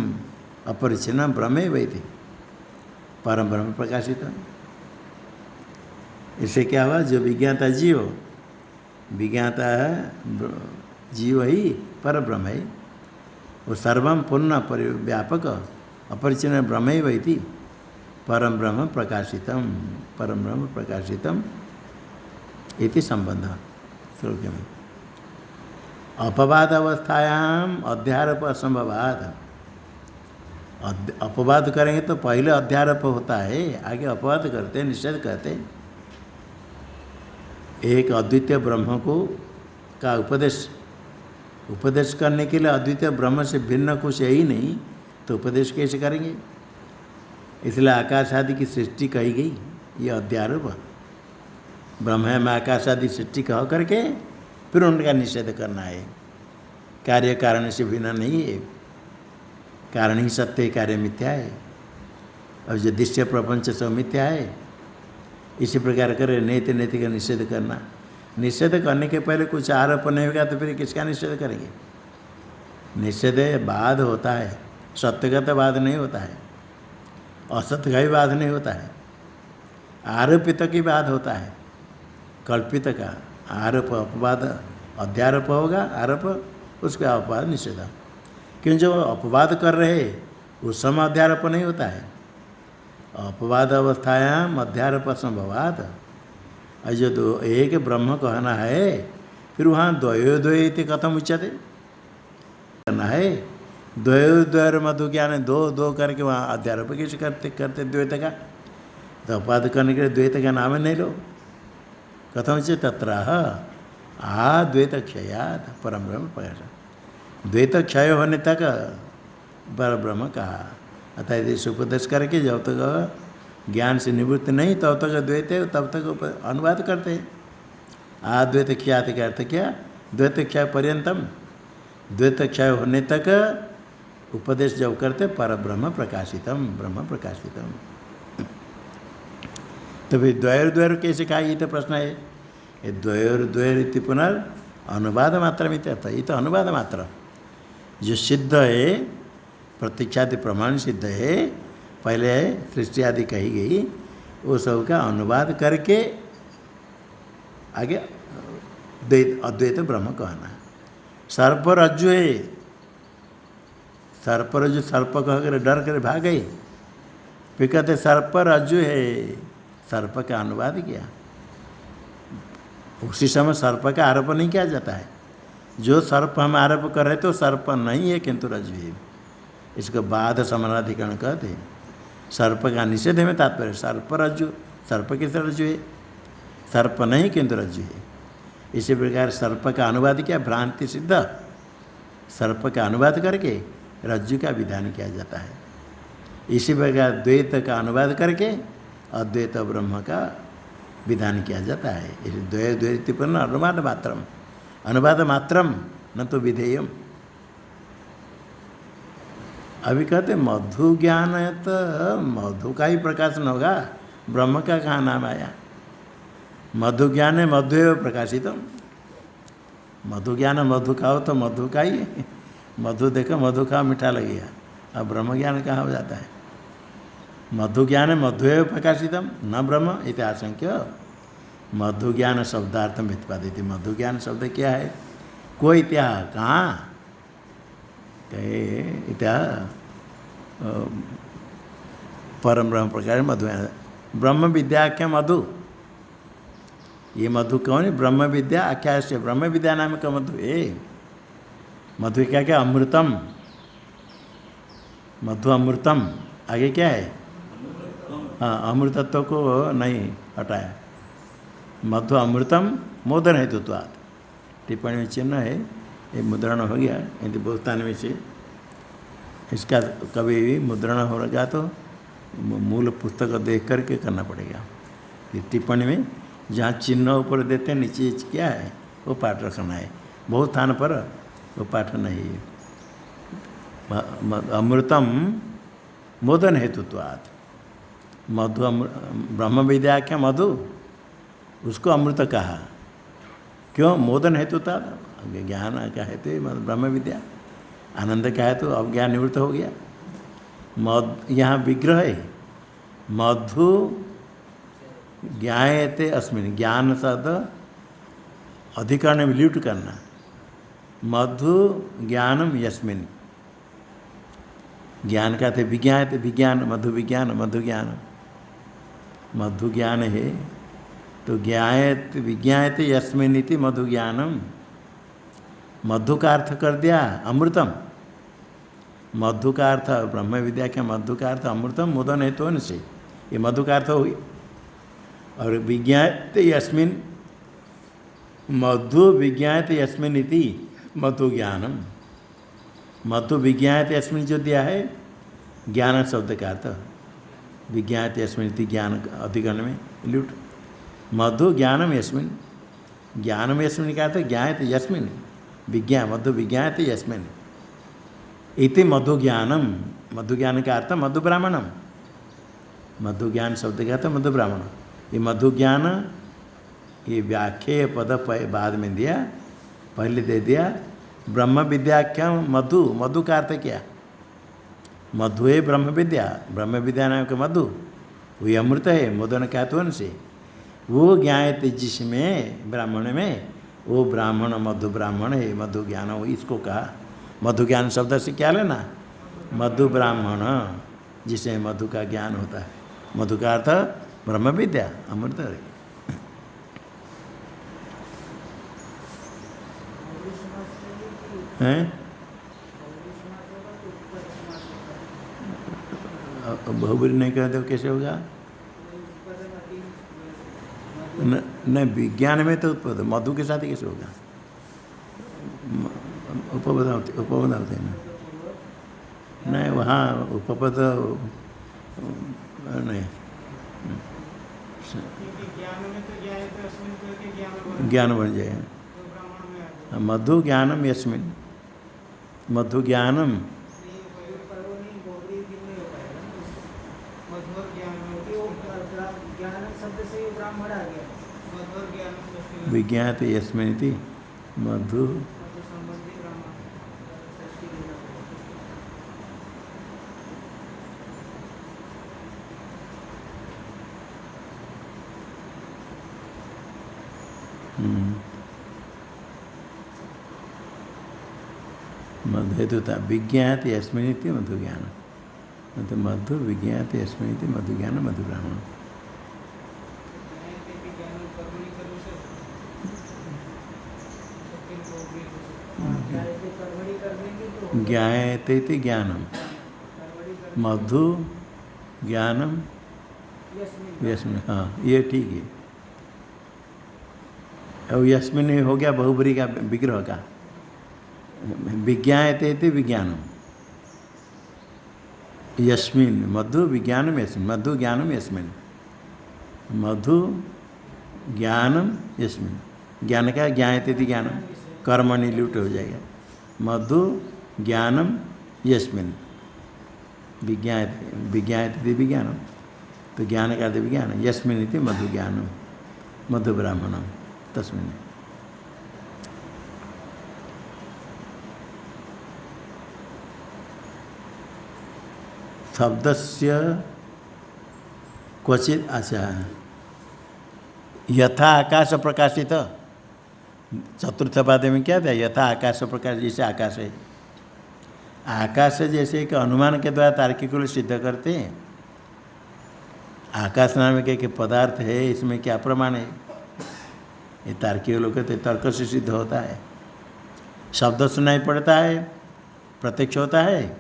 अपरिच्छिन्नं ब्रह्मैवेति, परम ब्रह्म प्रकाशित। इससे क्या हुआ? जो विज्ञाता जीव, विज्ञाता है जीव ही पर ब्रह्म है। वो सर्वं पूर्ण व्यापक अपरिच्छिन्न ब्रह्मैवेति, परम ब्रह्म प्रकाशितम, परम ब्रह्म प्रकाशितम इति संबंध श्लोक में। अपवाद अवस्थायाम अध्यारोप असंभवात्। अपवाद करेंगे तो पहले अध्यारोप होता है, आगे अपवाद करते, निषेध करते। एक अद्वितीय ब्रह्म को का उपदेश करने के लिए अद्वितीय ब्रह्म से भिन्न कुछ है ही नहीं, तो उपदेश कैसे करेंगे? इसलिए आकाश आदि की सृष्टि कही गई, ये अध्यारोप। ब्रह्म में आकाश आदि सृष्टि कह करके फिर उनका निषेध करना है। कार्य कारण से भिन्न नहीं है, कारण ही सत्य है, कार्य मिथ्या है, और जो दृश्य प्रपंच सब मिथ्या है। इसी प्रकार करे नैति नैति का निषेध करना। निषेध करने के पहले कुछ आरोप नहीं होगा तो फिर किसका निषेध करेंगे? निषेध बाद होता है, सत्य का तो बाद नहीं होता है, असत्य का भी बाद नहीं होता है, आरोपित की बाद होता है, कल्पित का। आरोप अपवाद अध्यारोप होगा, आरोप उसका अपवाद निषेध। क्योंकि जो अपवाद कर रहे उस समय अध्यारोप नहीं होता है। अपवाद अवस्थायाम अध्यारोप संभवात। और जो दो एक ब्रह्म कहना है, फिर वहाँ द्वयो द्वैति कथम उच्यते करना है। द्वयो द्वैर मधु ज्ञान, दो दो करके वहाँ अध्यारोप कैसे करते द्वैत का? तो अपवाद करने के लिए द्वैत का नाम नहीं लो। कथम उच्यते तत्राह द्वैत क्षयात् परम ब्रह्म प्रकाश। द्वैत क्षय होने तक पर ब्रह्म कहा। अतः यदि उपदेश करके जब तक ज्ञान से निवृत्त नहीं तब तक द्वैत है, तब तक अनुवाद करते हैं। आद्वैत ख्यात का अर्थ क्या? द्वैत क्षय पर्यंतम, द्वैत क्षय होने तक उपदेश जब करते पर ब्रह्म प्रकाशितम, ब्रह्म प्रकाशितम। तो फिर द्वैर द्वैर कैसे कहा? ये तो प्रश्न है। ये द्वैर द्वैर इति पुनर् अनुवाद मात्र में अर्थ। ये तो अनुवाद मात्र, जो सिद्ध है, प्रतीक्षादि प्रमाण सिद्ध है, पहले सृष्टि आदि कही गई, वो सब का अनुवाद करके आगे अद्वैत ब्रह्म कहना। सर्प रज्जु है, सर्प रज्जु, सर्प कह कर डर कर भाग गए, फिर कहते सर्प रज्जु है, सर्प का अनुवाद किया। उसी समय सर्प का आरोप नहीं किया जाता है। जो सर्प हम आरोप कर रहे तो सर्प नहीं है किंतु रज्जु है। इसको बाध समानाधिकरण कहते हैं। सर्प का निषेध में तात्पर्य सर्प रज्जु, सर्प किस रज्जु है? सर्प नहीं किंतु रज्जु है। इसी प्रकार सर्प का अनुवाद किया, भ्रांति सिद्ध, सर्प का अनुवाद करके रज्जु का विधान किया जाता है। इसी प्रकार द्वैत का अनुवाद करके अद्वैत ब्रह्म का विधान किया जाता है। इस द्वै द्वैतिपूर्ण अनुवाद मात्रम, अनुवाद मात्रम न तो विधेयम। अभी कहते मधु ज्ञान है तो मधु का ही प्रकाशन होगा, ब्रह्म का कहाँ नाम आया? मधु ज्ञान है, मधु एवं प्रकाशितम। मधु ज्ञान मधु खाओ तो मधु का ही, मधु देखो मधु खाओ मीठा लगेगा। अब ब्रह्म ज्ञान कहाँ हो जाता है? मधु ज्ञान है मधु एवं प्रकाशितम न ब्रह्म इति आशंक्य। मधु ज्ञान शब्दार्थम उत्पादित। मधु ज्ञान शब्द क्या है? कोई त्या कहाँ कहे इत्या परम ब्रह्म प्रकार मधु ब्रह्म विद्या आख्या मधु। ये मधु कौन है? ब्रह्म विद्या आख्या से ब्रह्म विद्या नाम का मधु है। मधु क्या क्या? अमृतम। मधु अमृतम। आगे क्या है? हाँ, अमृतत्व को नहीं हटाया। मधु अमृतम मोदन हेतु तो आत। टिप्पणी में चिन्ह है, ये मुद्रण हो गया यदि बहुस्थान में से। इसका कभी भी मुद्रण हो रहा तो मूल पुस्तक देख करके करना पड़ेगा। ये टिप्पणी में जहाँ चिन्ह ऊपर देते हैं नीचे क्या है वो पाठ रखना है। बहुत स्थान पर वो पाठ नहीं है। अमृतम मोदन हेतुत्वात्। मधु ब्रह्म विद्या क्या मधु, उसको अमृत कहा। क्यों? मोदन हेतुता, ज्ञान का हेतु ब्रह्म विद्या। आनंद का है तो अब ज्ञान निवृत्त हो गया। यहाँ विग्रह है मधु ज्ञायते अस्मिन्। ज्ञान शब्द अधिकरण में ल्यूट करना। मधु ज्ञानम यस्मिन्। ज्ञान का थे विज्ञायते, विज्ञान मधु विज्ञान मधु ज्ञान। मधु ज्ञान है तो ज्ञायते विज्ञायते यस्मिन् इति मधु ज्ञानम। मधु का अर्थ कर दिया अमृतम। मधु का अर्थ ब्रह्म विद्या के मधु का अर्थ अमृतम मोदन हेतु तो से ये मधु का अर्थ हो गया। और विज्ञायते यस्मिन्, मधु विज्ञायते यस्मिन् इति मधु ज्ञानम। मधु विज्ञायते यस्मिन् जो दिया है ज्ञान शब्द का अर्थ विज्ञायते यस्मिन् इति ज्ञान अधिकरण में लुट। मधु ज्ञानम यस्मिन्, ज्ञानम यस्मिन् का अर्थ ज्ञायते यस्मिन् विज्ञान। मधु विज्ञायते यस्मिन् इति मधु ज्ञानम। मधु ज्ञान का अर्थ मधु ब्राह्मणम। मधु ज्ञान शब्द का अर्थ मधु ब्राह्मण। ये मधु ज्ञान ये व्याख्या पद बाद में दिया, पहले दे दिया ब्रह्म विद्याख्या मधु। मधु का अर्थ क्या? मधु है ब्रह्म विद्या। ब्रह्म विद्या नाम का मधु वही अमृत है मोदन का तो से। वो ज्ञायते जिसमें ब्राह्मण में, वो ब्राह्मण मधु ब्राह्मण है। मधु ज्ञान वो इसको कहा। मधु ज्ञान शब्द से क्या लेना? मधु ब्राह्मण जिसे मधु का ज्ञान होता है। मधु का अर्थ ब्रह्म विद्या अमृत है। बहुबरी नहीं कहते हो कैसे होगा? नहीं, विज्ञान में तो उत्पद, मधु के साथ कैसे होगा? उपपद होते हैं ना? नहीं, वहाँ उपपद नहीं। ज्ञान बन जाए। मधु ज्ञानम यस्मिन्। मधु ज्ञानम विज्ञाते यस्मिन् इति मधु। मधु हेतुता विज्ञाते यस्मिन् इति मधु ज्ञान। तो मधु विज्ञाते यस्मिन् इति मधु ज्ञान मधु ब्राह्मण। ज्ञायते इति ज्ञानम। मधु ज्ञानम यस्मिन्। हाँ, ये ठीक है। और यस्मिन् हो गया बहुबरी का विग्रह का। विज्ञायते इति विज्ञानम यस्मिन्। मधु विज्ञानम यस्मिन्। मधु ज्ञानम यस्मिन्। मधु ज्ञानम यस्मिन्। ज्ञान का ज्ञायते इति ज्ञानम कर्मणि लुट हो जाएगा। मधु ज्ञानम यस्मिन्। विज्ञायते विज्ञायते इति विज्ञानम। तो ज्ञान का विज्ञान यस्मिन् इति मधु ज्ञानम मधु ब्राह्मणम तस्मिन्। शब्दस्य क्वचित आशा यथा आकाश प्रकाशित। चतुर्थ पाद में क्या था? यथा आकाश प्रकाश, जैसे आकाश है, आकाश जैसे एक अनुमान के द्वारा तार्किक लोग सिद्ध करते हैं। आकाश नाम के एक पदार्थ है, इसमें क्या प्रमाण है? ये तार्किक लोग कहते तर्क से सिद्ध होता है। शब्द सुनाई पड़ता है, प्रत्यक्ष होता है।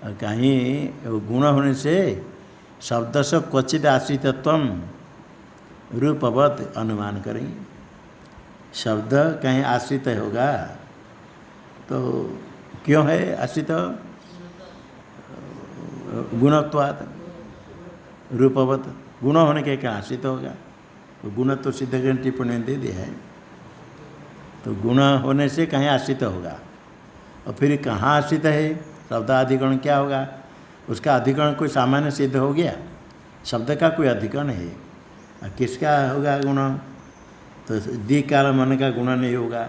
और कहीं गुण होने से शब्द से क्वचित आश्रितत्व रूपवत अनुमान करेंगे। शब्द कहीं आश्रित होगा तो क्यों है आश्रित? गुणत्वात्, रूपवत, गुण होने के क्या आश्रित होगा? तो गुण तो सिद्ध करने टिप्पणी दे दिया है। तो गुण होने से कहीं आश्रित होगा। और फिर कहाँ आश्रित है? शब्द अधिकरण क्या होगा? उसका अधिकरण कोई सामान्य सिद्ध हो गया, शब्द का कोई अधिकरण है। और किसका होगा गुण? तो द्विकाल मन का गुण नहीं होगा।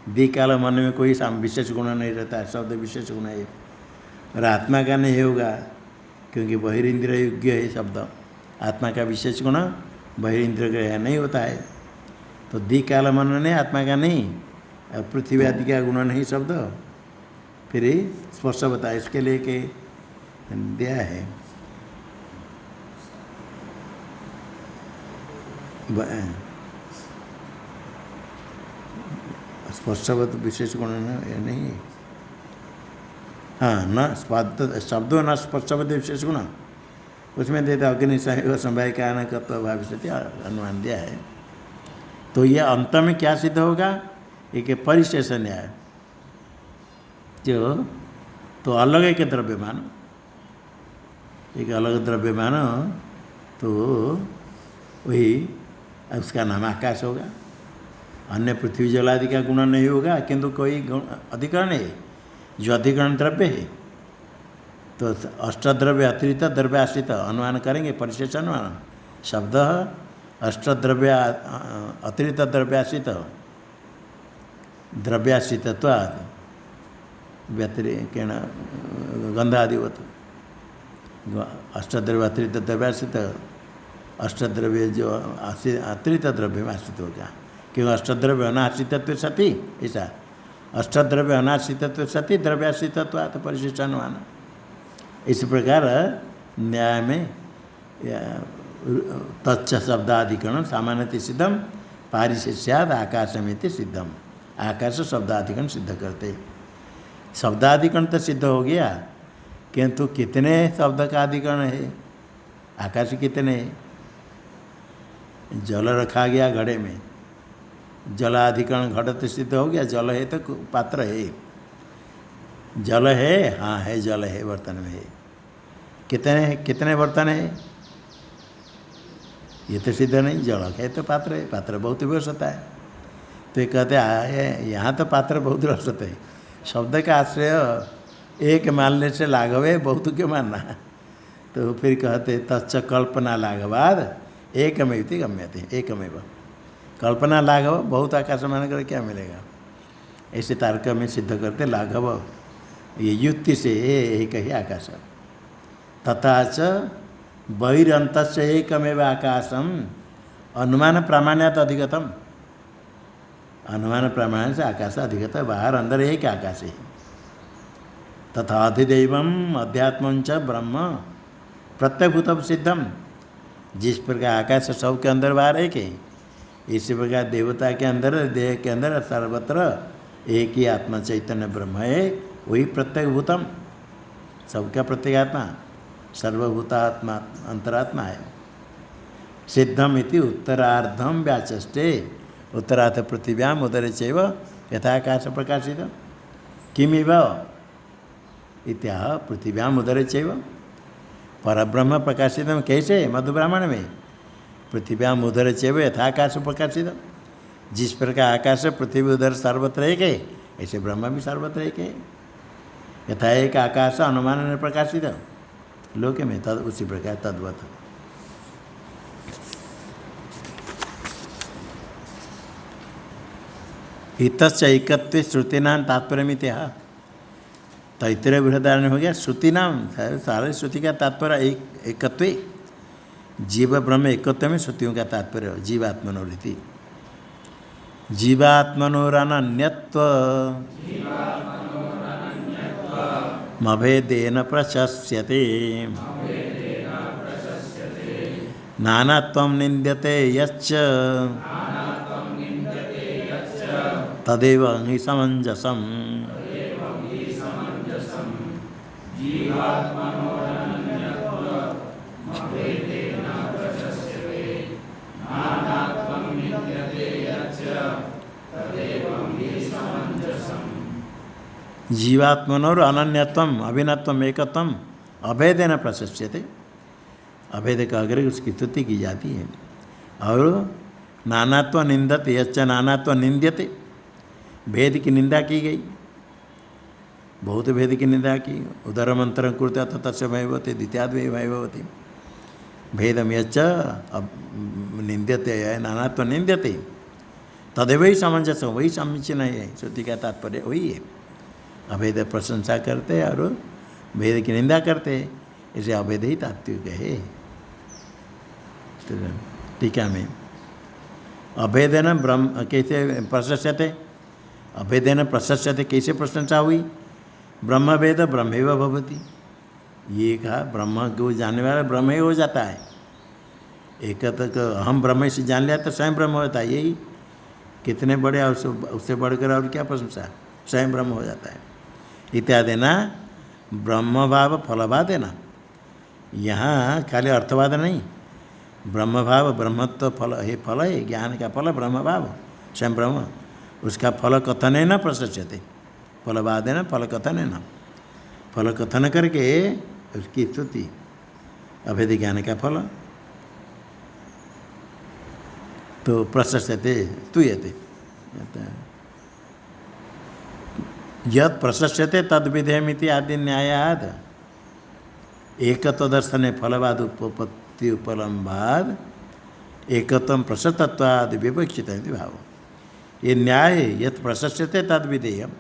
द्विकाल मन में कोई विशेष गुण नहीं रहता है, शब्द विशेष गुण है। और आत्मा का नहीं होगा, क्योंकि बहिरिंद्रिय योग्य है शब्द। आत्मा का विशेष गुण बहिरिंद्रिय ग्रह नहीं होता है। तो द्विकाल मन नहीं, आत्मा का नहीं, और पृथ्वी आदि का गुण नहीं शब्द। फिर स्पर्श बता, इसके लिए के दिया है स्पर्शवत विशेष गुण नहीं है। हाँ, न शब्दों न स्पर्शवत विशेष गुण, उसमें देता अग्नि संभय का न कत्व भविष्य अनुमान दिया है। तो ये अंत में क्या सिद्ध होगा? एक परिशेष न्याय, जो तो अलग एक द्रव्य मानो, एक अलग द्रव्य मानो, तो वही उसका नाम आकाश होगा। अन्य पृथ्वी जल आदि का गुण नहीं होगा, किंतु कोई अधिकरण है जो अधिकरण द्रव्य है। तो अष्टद्रव्य अतिरिक्त द्रव्य आश्रित अनुमान करेंगे, परिशेष अनुमान। शब्द अष्टद्रव्य अतिरिक्त द्रव्याश्रित, द्रव्याश्रितत्वात् व्यतिरेकेण गंधादिवत, अष्टद्रव्य अतिरिक्त द्रव्याश्रित, अष्टद्रव्य जो अतिरिक्त द्रव्य में आश्रित होगा। क्योंकि अष्टद्रव्य अनाश्रितत्व सती, ऐसा अष्टद्रव्य अनाश्रितत्व सती द्रव्याश्रितत्वात् परिशेष अनुमान। इस प्रकार न्याय में तच्च शब्दाधिकरण सामान्यतः सिद्धम पारिशेष्याद आकाशमिति सिद्धम। आकाश शब्दाधिकरण सिद्ध करते। शब्दाधिकरण तो सिद्ध हो गया, किंतु कितने शब्द का अधिकरण है? आकाश कितने? जल रखा गया घड़े में, जलाधिकरण घट तो सिद्ध हो गया। जल है तो पात्र है, जल है, हाँ है, जल है, बर्तन में है। कितने बर्तन है? ये तो सिद्ध नहीं। जल है तो पात्र है, पात्र बहुत व्यवस्था है। तो ये कहते हैं यहाँ तो पात्र बहुत व्यवस्था है। शब्द का आश्रय एक मानने से लाघव है, बहुत क्यों मानना? तो फिर कहते तच्च कल्पना लाघवाद एकमेव गम्यते, एकमेव कल्पना लाघव, बहुत आकाश मान कर क्या मिलेगा? ऐसे तार्क में सिद्ध करते लाघव, ये युक्ति से एक ही आकाश। तथा च बहिरंतस्य एकमेव आकाशम अनुमान प्रामाण्यात अधिगतम। अनुमान प्रामाण्य से आकाश अधिगत, बाहर अंदर एक आकाश है। तथा अधिदैवम अध्यात्म च ब्रह्म प्रत्यभूत सिद्धम। जिस प्रकार आकाश सब के अंदर बाहर एक है, इसी प्रकार देवता के अंदर, देह के अंदर सर्वत्र एक ही आत्मा चैतन्य ब्रह्म है, वही प्रत्यगभूतम, सबका प्रत्येगात्मा, सर्वभूतात्मा अंतरात्मा है। सिद्धम इति उत्तरार्धम व्याचष्टे। उत्तरार्ध पृथिव्याम उदरे चैव यथाकाश प्रकाशित किमिव इत्याह पृथिव्याम उदरे चैव। परब्रह्म प्रकाशित कैसे? मधु ब्राह्मण में पृथिव्याम उदरे चैव यथाकाश प्रकाशित। जिस प्रकार आकाश पृथ्वी उदर सर्वत्र एक है, ऐसे ब्रह्म भी सर्वत्र एक है। यथा एक आकाश अनुमान में प्रकाशित लोके में, तद उसी प्रकार तद्वत। इतच एकत्व श्रुतिनाम तात्पर्यमित्या। तैतृय बृहदारण्य हो गया। श्रुतिनाम सारे श्रुति का तात्पर्य एकत्व, जीव ब्रह्म एकत्व में श्रुतियों का तात्पर्य जीवात्मनोरिति। जीवात्मनोरनन्यत्व मभेदेन प्रशस्यते नानात्वं निन्द्यते यच्च तदेव हि समञ्जसम्। जीवात्मनोर अनन्यत्वम अभिन्नत्वम एकत्वम अभेदेन प्रशस्यते। अभेद का अग्र उसकी स्तुति की जाती है। और नानात्व निंदते यच्च नानात्व निंद्यते, भेद की निंदा की गई, बहुत भेद की निंदा की। उदर मंत्र कुर्ते अथ तस्य भयवती द्वितीयाद्वय भयवती भेदम यच्च निंद्यते नानात्व निंद्यते तदेव ही समंजस, वही समीचीन है। श्रुति का तात्पर्य वही है। अभेद प्रशंसा करते और भेद की निंदा करते, इसे अभेद ही तात्विक है। टीका में अभेदेन ब्रह्म कैसे प्रशस्यते, अभेदेन प्रशस्यते कैसे प्रशंसा हुई। ब्रह्मभेद ब्रह्मेव भवति, ये कहा ब्रह्म को जानने वाला ब्रह्म ही हो जाता है। एक तक हम ब्रह्म से जान लिया तो स्वयं ब्रह्म होता है। यही कितने बड़े और उससे बढ़कर और क्या प्रशंसा, स्वयं ब्रह्म हो जाता है। इत्यादि ना ब्रह्म भाव फलवाद है ना, यहाँ खाली अर्थवाद नहीं, ब्रह्म भाव ब्रह्मत्व फल है, फल है ज्ञान का फल ब्रह्म भाव स्वयं ब्रह्म, उसका फल कथन है न प्रशस्यते, फलवाद है ना फल कथन है ना, फल कथन करके उसकी स्तुति अभेद ज्ञान का फल तो प्रशस्यते स्तूयते। यद प्रशस्यते तद विधेयमिति आदि न्यायाद एकत्व दर्शने फलवाद उपपत्ति उपलम्बाद एकत्वम प्रशस्तत्वाद विवक्षित भाव। ये न्याय है। यद प्रशस्यते तद विधेयम,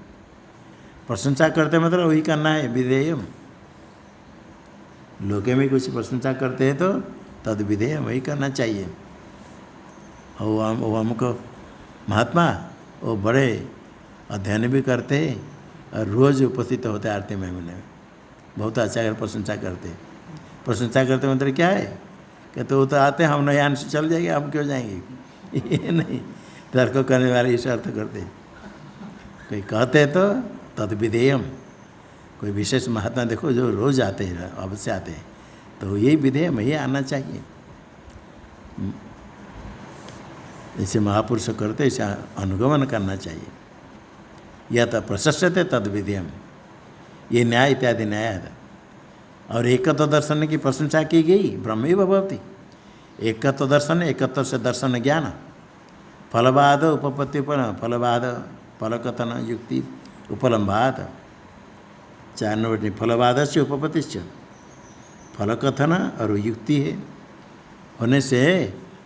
प्रशंसा करते मतलब वही करना है विधेयम। लोके में कुछ प्रशंसा करते हैं तो तद विधेयम वही करना चाहिए। वो हमको महात्मा वो बड़े अध्ययन भी करते हैं और रोज़ उपस्थित होते आरती में में बहुत अच्छा कर प्रशंसा करते। प्रशंसा करते मतलब क्या है, कहते वो तो आते हम नयान से चल जाएंगे, हम क्यों जाएंगे ये नहीं, तर्क करने वाले इस अर्थ करते। कोई कहते तो तद विधेयम, कोई विशेष महात्मा देखो जो रोज़ आते हैं अवश्य आते हैं तो यही विधेयम यही आना चाहिए। जैसे महापुरुष करते ऐसा अनुगमन करना चाहिए। यह तो प्रशस्यते तद विधेयम, ये न्याय इत्यादि न्याय है। और एकत्व दर्शन की प्रशंसा की गई, ब्रह्मैव भवति। एकत्व दर्शन, एकत्व से दर्शन ज्ञान, फलवाद उपपत्ति फलवाद फलकथन युक्ति उपलम्बात 4 नंबर फलवाद से उपपत्ति फलकथन और युक्ति है होने से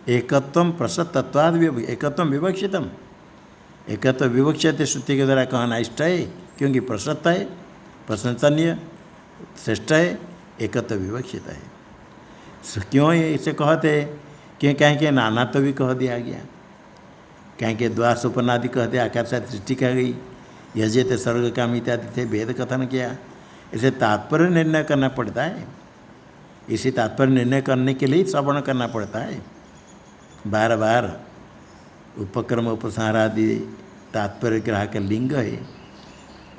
एकत्वम प्रसतत्वाद एकत्वम विवक्षितम, एकत्व विवक्षित श्रुति के द्वारा कहना इष्ट है क्योंकि प्रसत है, प्रशंसनीय श्रेष्ठ है, एकत्व विवक्षित है। क्यों इसे कहते, क्यों कहें कि नाना तो भी कह दिया गया, कहें कि द्वा सुपनादि कह दिया, आकार से सृष्टि कह गई, यजेत स्वर्ग काम इत्यादि थे वेद कथन किया। इसे तात्पर्य निर्णय करना पड़ता है। इसी तात्पर्य निर्णय करने के लिए श्रवण करना पड़ता है। बार बार उपक्रम उपसंहार आदि तात्पर्य ग्राहक लिंग है।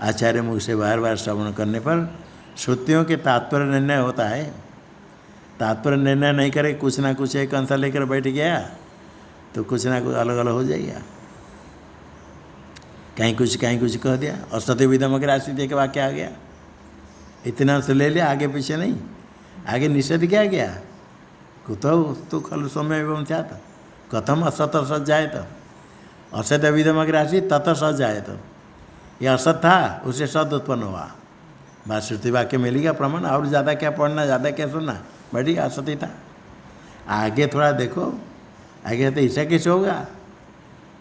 आचार्य मुख से बार बार श्रवण करने पर श्रुतियों के तात्पर्य निर्णय होता है। तात्पर्य निर्णय नहीं करे, कुछ ना कुछ एक अंश लेकर बैठ गया तो कुछ ना कुछ अलग अलग हो जाएगा। कहीं कुछ कह दिया, असत्य विधम अगर राशि दे के वाक्य आ गया, इतना से ले लिया, आगे पीछे नहीं। आगे निषेध क्या गया, कुतो तो खलु समय एवं चाहता कथम असत असत जाए तो असत विधम अगर राशि तत सत जाए तो यह असत था, उससे सद उत्पन्न हुआ। बात श्रुति वाक्य मिलेगा प्रमाण, और ज़्यादा क्या पढ़ना, ज़्यादा क्या सुनना, बढ़ी असत ही था। आगे थोड़ा देखो, आगे तो ऐसा कैसे होगा,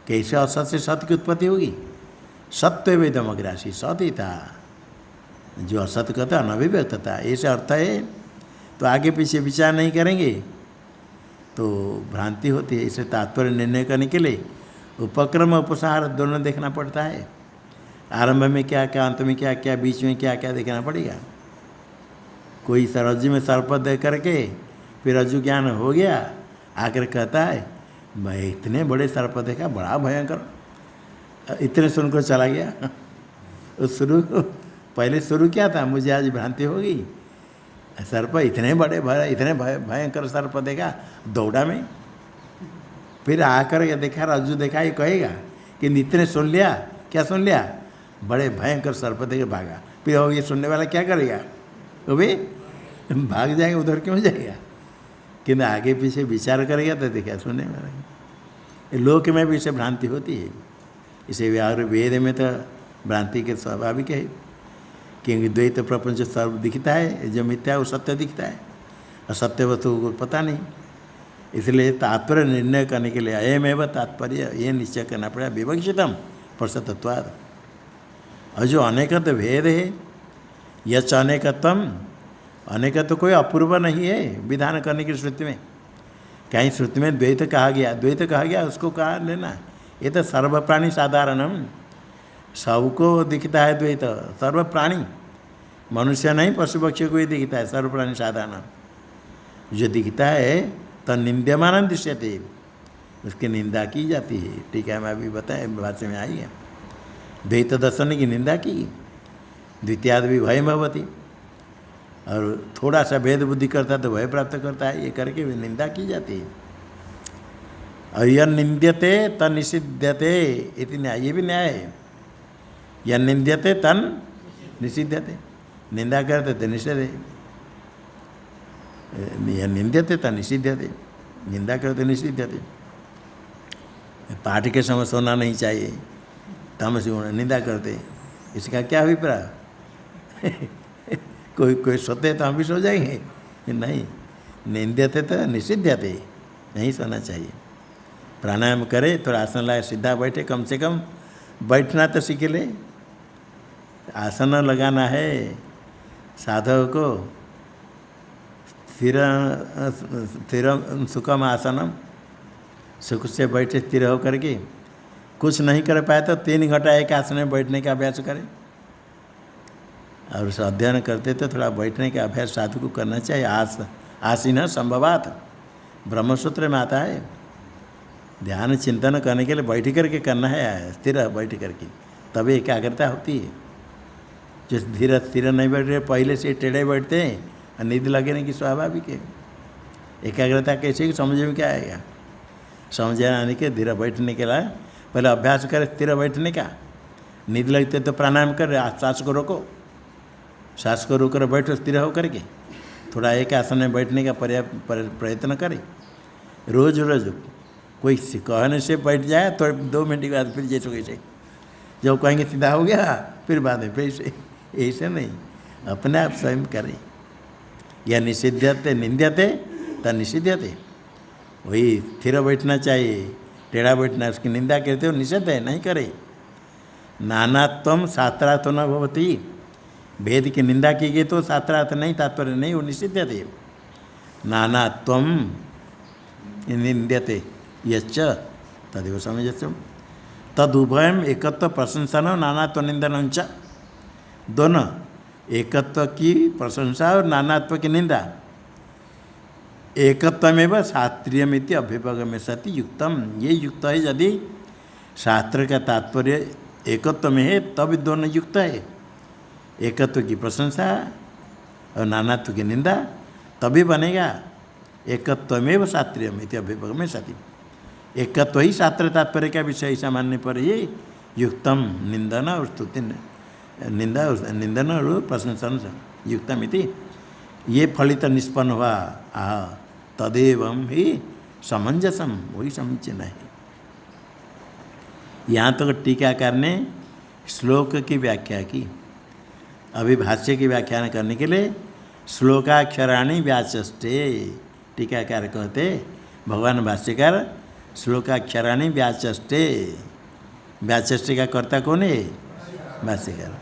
कैसे असत से सत की उत्पत्ति होगी। सत्य विधम अगर राशि सत ही था, जो असत कहता अनभिव्यक्त था, ऐसे अर्थ है। तो आगे पीछे विचार नहीं करेंगे तो भ्रांति होती है। इसे तात्पर्य निर्णय करने के लिए उपक्रम उपसार दोनों देखना पड़ता है। आरंभ में क्या क्या, अंत में क्या क्या, बीच में क्या क्या देखना पड़ेगा। कोई रज्जु में सर्प दे करके फिर रज्जु ज्ञान हो गया, आकर कहता है मैं इतने बड़े सर्प देखा, बड़ा भयंकर, इतने सुनकर चला गया। पहले शुरू क्या था, मुझे आज भ्रांति हो गई, सर्प इतने बड़े इतने भयंकर सर्प देखा, दौड़ा में। फिर आकर के देखा, रज्जु देखा, ये कहेगा कि इतने सुन लिया, क्या सुन लिया, बड़े भयंकर सर्प देखे, भागा। फिर ये सुनने वाला क्या करेगा, वो भी भाग जाएगा, उधर क्यों जाएगा, किंतु आगे पीछे विचार करेगा तो देखा सुनने वाला। लोक में भी इसे भ्रांति होती है, इसे वेद में तो भ्रांति के स्वाभाविक है, क्योंकि द्वैत प्रपंच सर्व दिखता है, जो मिथ्या वो सत्य दिखता है, और सत्य वस्तु को पता नहीं। इसलिए तात्पर्य निर्णय करने के लिए अयमेव तात्पर्य, ये निश्चय करना पड़ेगा विवक्षितम परसतत्वाद। और जो अनेकत्व भेद है, यच अनेकत्वम, अनेकत्व कोई अपूर्व नहीं है विधान करने की श्रुति में। कहीं श्रुति में द्वैत कहा गया, द्वैत कहा गया, उसको कहा लेना, ये तो सर्वप्राणी साधारणम, सबको दिखता है द्वैत, सर्व प्राणी, मनुष्य नहीं पशु पक्षी को ही दिखता है, सर्व प्राणी साधारण जो दिखता है तो निंद्यमान दृश्यते, उसकी निंदा की जाती है। टीका में अभी बताए, भाष्य में आई है, द्वैत दर्शन की निंदा की, द्वितीयाद भी भय भवती, और थोड़ा सा भेद बुद्धि करता तो भय प्राप्त करता है, ये करके भी निंदा की जाती है। और यह निंद्यते तन निषिध्यते, इतनी न्याय, ये भी न्याय है, यह निंद्यते तन निषिध्यते, निंदा करते तो निषेध, यह निंद्यते तन निषिध्यते, निंदा करते निषिध्यते। पाठ के समय सोना नहीं चाहिए, तमस निंदा करते, इसका क्या अभिप्राय? कोई सोते तो हम भी सो जाएंगे, नहीं, निंद्यते तो निषिध्यते, नहीं सोना चाहिए। प्राणायाम करे, थोड़ा आसन लगाए, सीधा बैठे, कम से कम बैठना तो सीख ले। आसन लगाना है साधक को, स्थिर सुखम आसनम, सुख से बैठे स्थिर हो करके, कुछ नहीं कर पाए तो 3 घंटा एक आसन में बैठने का अभ्यास करें। और उस अध्ययन करते तो थोड़ा बैठने का अभ्यास साधु को करना चाहिए। आसीन संभवात ब्रह्मसूत्र में आता है, ध्यान चिंतन करने के लिए बैठ करके करना है, स्थिर बैठ करके, तभी एकाग्रता होती है। जो धीरे स्थिर नहीं बैठ रहे, पहले से टेढ़े बैठते हैं और नींद लगने की स्वाभाविक है। एकाग्रता कैसे कि समझ में क्या आएगा, समझ आने के धीरे बैठने के लिए पहले अभ्यास करें स्थिर बैठने का। नींद लगते तो प्राणायाम कर, सांस को रोको, सांस को रोक कर बैठो स्थिर हो करके, थोड़ा एक आसन में बैठने का प्रयत्न करें। रोज रोज कोई कहने से बैठ जाए तो 2 मिनट के बाद फिर जैसे कैसे, जब कहेंगे सीधा हो गया फिर बाद में फिर ऐसे नहीं, अपने आप स्वयं करें। या निषिध्यते निंद्यते तो निषिध्यते, वही स्थिर बैठना चाहिए, टेढ़ा बैठना उसकी निंदा करते हो, निषेध है, नहीं करे। नानात्वम शास्त्रार्थ न भवती, भेद की निंदा की गई तो शास्त्रार्थ नहीं, तात्पर्य नहीं, वो निषिध्यते। नानात्वम निंद्यते यच्च तदेव समझते, तदुभयम एकत्व प्रशंसन नानात्व निंदन च, दोनों एकत्व की प्रशंसा और नानात्व की निंदा। एकत्वमेव शास्त्रीयमिति अभ्युपगम्य सति युक्तम, ये युक्त है। यदि शास्त्र का तात्पर्य एकत्व में है तब दोनों युक्त है, एकत्व की प्रशंसा और नानात्व की निंदा, तभी बनेगा एकत्वमेव शास्त्रीयमिति अभ्युपगम्य सति। एकत्व ही शास्त्र तात्पर्य का विषय ऐसा मानने पर ही युक्तम निंदन और स्तुति, निंदन और प्रशंसन युक्तम इति, ये फलित निष्पन्न हुआ। तदेवं ही समंजसम, वही समीचीन है। यहाँ तक तो टीकाकार ने श्लोक की व्याख्या की। अभी भाष्य की व्याख्यान करने के लिए श्लोकाक्षराणि व्याचष्टे, टीकाकार कहते भगवान भाष्यकार श्लोकाक्षराणि व्याचष्टे, व्याचष्टे का कर्ता कौन है, भाष्यकार।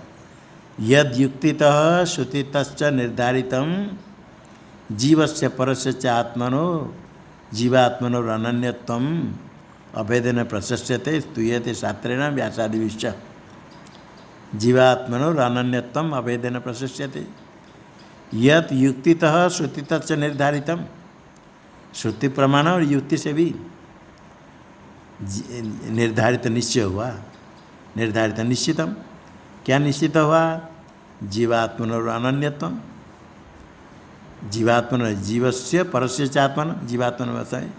यद युक्तितः श्रुतितश्च निर्धारितम जीवस्य परस्य च आत्मनो जीवात्मनो अनन्यत्वम अभेदेन प्रशस्यते स्तूयते शास्त्रेण व्यासादिभिश्च जीवात्मनोर अनन्यत्वम अभेदेन प्रशस्यते यत युक्तितः श्रुतितः च निर्धारितम श्रुति प्रमाण और युक्ति से भी निर्धारित निश्चय हुआ। निर्धारित निश्चितम क्या निश्चित हुआ? जीवात्मनोर अनन्यत्वम जीवात्मन जीवस्य परस्य च आत्मन जीवात्मन वसाय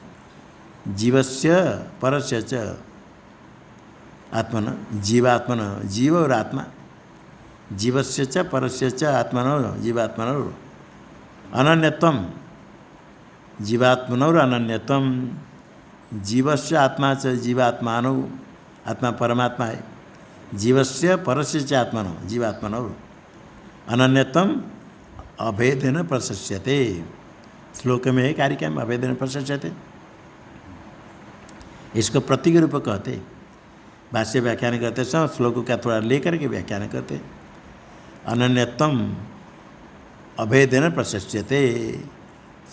जीवस्य परस्य च आत्मन जीवात्मन जीव और आत्मा जीवस्य च परस्य च आत्मनो जीवात्मनो अनन्यत्वम जीवात्मनोर अनन्यत्वम जीवस्य आत्मा च जीवात्मानो आत्मा परमात्मा है जीवस्य परस्य च आत्मनो जीवात्मनो अनन्यत्वम अभेदेन प्रशस्यते। श्लोक में है कारिका में अभेदेन प्रशस्यते। इसको प्रतीक रूप कहते भाष्य व्याख्यान करते समय श्लोक का थोड़ा लेकर के व्याख्यान करते अनन्यत्वम अभेदेन प्रशस्यते।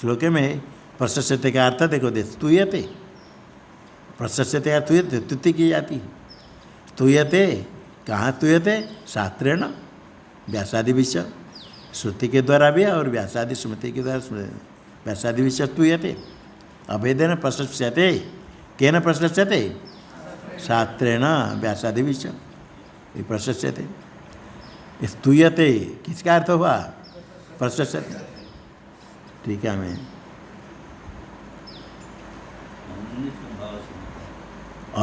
श्लोक में प्रशस्यते का अर्थ देखो दे स्तूयते प्रशस्यते का स्तूयते स्तुति की जाती स्तूयते कहाँ स्तूयते शास्त्रेण व्यासादि विषय श्रुति के द्वारा भी और व्यासादि स्मृति के द्वारा व्यासादि विषय स्तूयते अभेदेन प्रशस्यते केन प्रशस्यते शास्त्रेण व्यासादि विषय प्रशस्यते स्तूयते किसका अर्थ हुआ प्रशस्यते। ठीक है मैं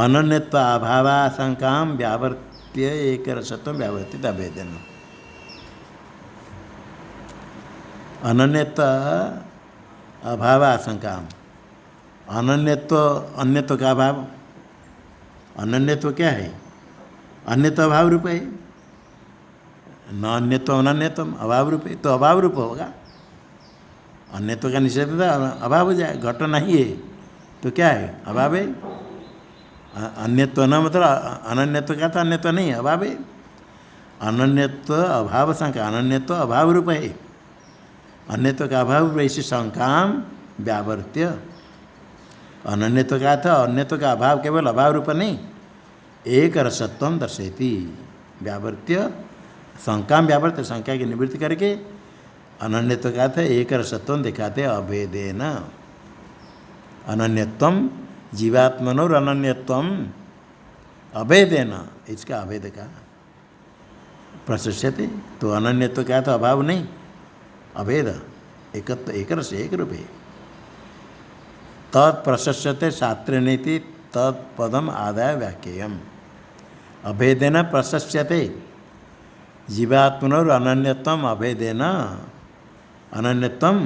अनन्यत्व अभावाशंका व्यावर्त्य एक रसत्व व्यावर्तित अभेदन अनन्यत्व अभावाशंका अनन्यत्व अन्यत्व का अभाव अनन्यत्व क्या है अन्यत्व अभाव रूप है न अन्यत्व अनन्यत्व अभाव रूप है तो अभाव रूप होगा अन्यत्व का निषेध अभाव हो जाए घट नहीं है तो क्या है अभाव है अन्यत्व न मतलब अनन्यत्व का तो अन्यत्व नहीं अभाव है अनन्यत्व अभाव शंका अनन्यत्व अभाव रूप है अन्यत्व का अभाव रूप ऐसी शंका व्यावर्त्य अनन्यत्व का था अन्यत्व का अभाव केवल अभाव रूप नहीं एक रसत्व दर्शयति व्यावर्त्य शंका व्यावर्त्य शंका की निवृत्ति करके अनन्यत्व का था एक रसत्व दिखाते अभेदेन अनन्यत्वम जीवात्मनोर अनन्यत्वम अभेदेन इसका अभेद का प्रशस्यते तो अनन्यत्व का तो अभाव नहीं अभेद एकत्व एक रस एक रूप है तत्प्रशस्यते शास्त्रे नीति तत्पदम आदाय व्याख्येयम अभेदेन प्रशस्यते जीवात्मनोर अनन्यत्वम अभेदेन अनन्यत्वम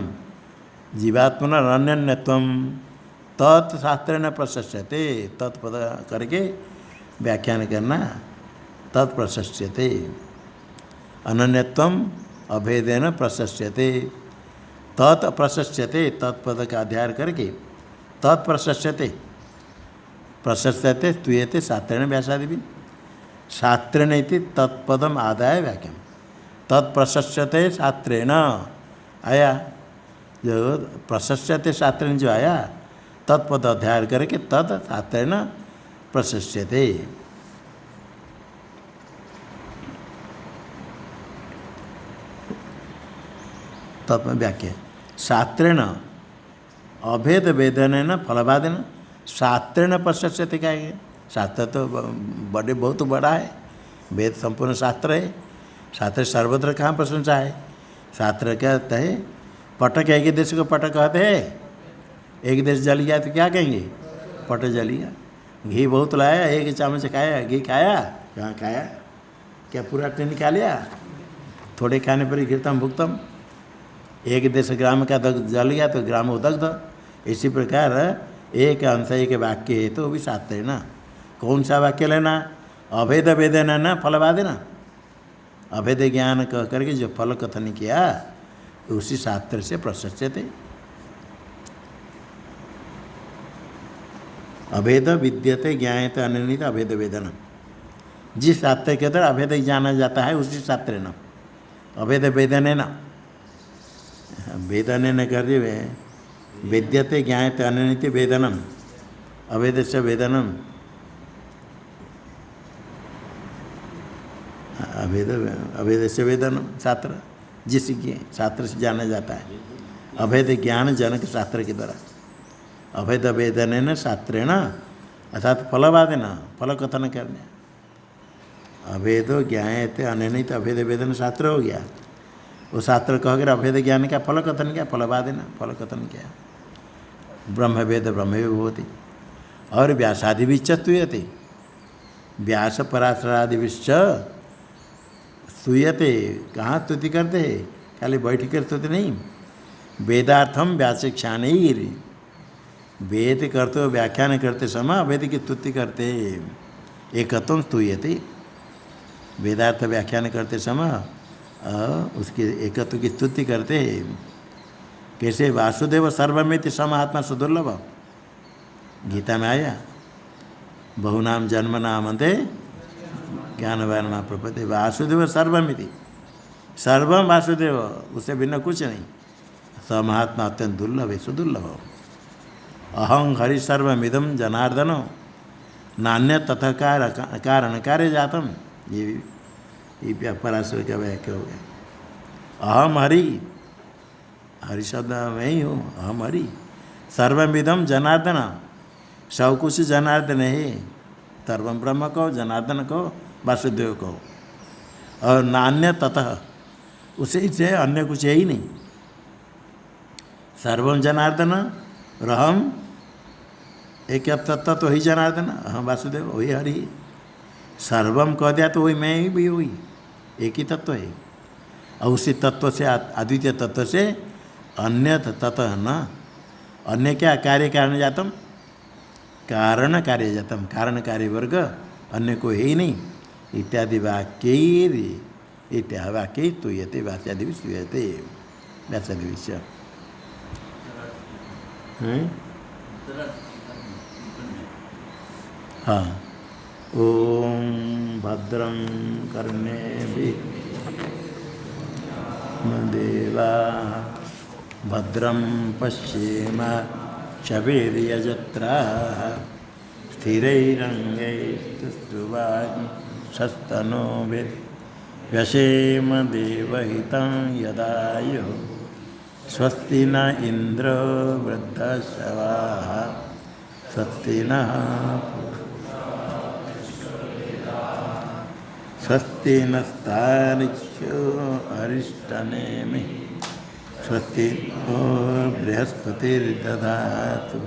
जीवात्मनोर अनन्यत्वम तत्शास्त्रेण प्रशस्यते तत्पद करके व्याख्यान करना तत्प्रशस्यते अनन्यत्वम अभेदेन प्रशस्यते तत्प्रशस्यते तत्पद का अध्याय करके तत्प्रशस्यते प्रशस्यते स्तूयते शास्त्रेण व्यासादि शास्त्रेण इति तत्पदम आदाय वाक्यम तत्प्रशस्यते शास्त्रेण आया जो प्रशस्यते शास्त्रेण जो आया तत्पद अध्याय करके तत् शास्त्रेण प्रशस्यते तत् व्याख्या शास्त्रेण अभेद वेदन फलवादेन शास्त्रेण प्रशस्यते क्या है शास्त्र तो बड़े बहुत बड़ा है वेद संपूर्ण शास्त्र है शास्त्र सर्वत्र कहाँ प्रशंसा है शास्त्र क्या कहता है पटक एक देश को पटक कहते हैं एक देश जल गया तो क्या कहेंगे पट जल गया घी बहुत लाया एक चम्मच खाया घी खाया कहाँ खाया क्या पूरा टेन खा लिया थोड़े खाने पर कीर्तम भुगतम एक देश ग्राम का जल गया तो ग्राम उदग्ध इसी प्रकार एक अंश एक वाक्य है तो भी शास्त्र है ना कौन सा वाक्य लेना अभेद वेदना ना फलवादे ना अभेद ज्ञान कह करके जो फल कथन किया उसी शास्त्र से प्रशस्यते अभेद विद्यते ज्ञायते अनिर्णित अभेद वेदना जिस शास्त्र के द्वारा अभेद जाना जाता है उसी शास्त्र न अभेद वेदने न वेदने न कर वेद्यते ज्ञायते अनिर्णित वेदनम अभेद से वेदनम, अभेद से वेदनम शास्त्र, जिसकी शास्त्र से जाना जाता है। अभेद ज्ञान जनक शास्त्र के द्वारा, अभेद वेदन शास्त्रेण अर्थात फलवादेन, फल कथन करने। अभेदो ज्ञायते अनेन तो अभेद वेदन शास्त्र हो गया। वो शास्त्र कहकर अभेद ज्ञान का फल कथन किया, फलवादेन फल कथन किया। ब्रह्म वेद ब्रह्म होती और व्यासादि विच्चूयते, व्यास पराशरादि विश्च स्तूयते। कहाँ स्तुति करते हैं? खाली बैठ कर स्तुति नहीं, वेदार्थम व्याख्यान ही, वेद करते व्याख्यान करते समय वेद की स्तुति करते, एकत्वम स्तूयते। वेदार्थ व्याख्यान करते समय उसके एकत्व की स्तुति करते हैं। कैसे? वासुदेव सर्वमिति समात्मा सुदुर्लभ, गीता में आया। बहुनाम जन्म नामते ज्ञानवान प्रपदे, वासुदेव सर्वमिति, सर्वम वासुदेव, उससे भिन्न कुछ नहीं। स महात्मा अत्यंत दुर्लभ है, सुदुर्लभ। अहं हरि सर्वमिदम जनार्दनो नान्य तथा कारण कार्य जातम, ये पराशर का वाक्य हो गया। अहम हरि, हरि शब्द मैं ही हूँ, अहम हरि सर्वमिदम जनार्दन, सब कुछ जनार्दन है। सर्वम ब्रह्म को, जनार्दन को, वासुदेव को। और नान्य ततः, उसे से अन्य कुछ है ही नहीं। सर्वम जनार्दन और हम एक तत्व तो ही जनार्दन, हम वासुदेव, वही हरि। सर्वम कह दिया तो वही मैं ही भी हुई, एक ही तत्व है। और उसी तत्व से, अद्वितीय तत्व से अन्य तत्व न, अन्य क्या? कार्य कारण जातम, कारण कार्य जातम, कारण कार्य वर्ग अन्य को है ही नहीं। इत्यादि वाक्य, इत्यादि वाक्य स्तूयते, व्यासादि भी स्तूयते, व्यासादि विषय। हाँ, ओम भद्रं कर्णेभिः देवा भद्रं पश्येमाक्षभिर्यजत्राः स्थिरैरङ्गैस्तुष्ट्वांसस्तनूभिर्व्यसेम देवहितं यदायुः। स्वस्ति न इंद्रो वृद्धश्रवाः, स्वस्ति नः स्वस्ति नस्तार्क्ष्यो अरिष्टनेमिः, स्वस्ति नो बृहस्पतिर्दधातु।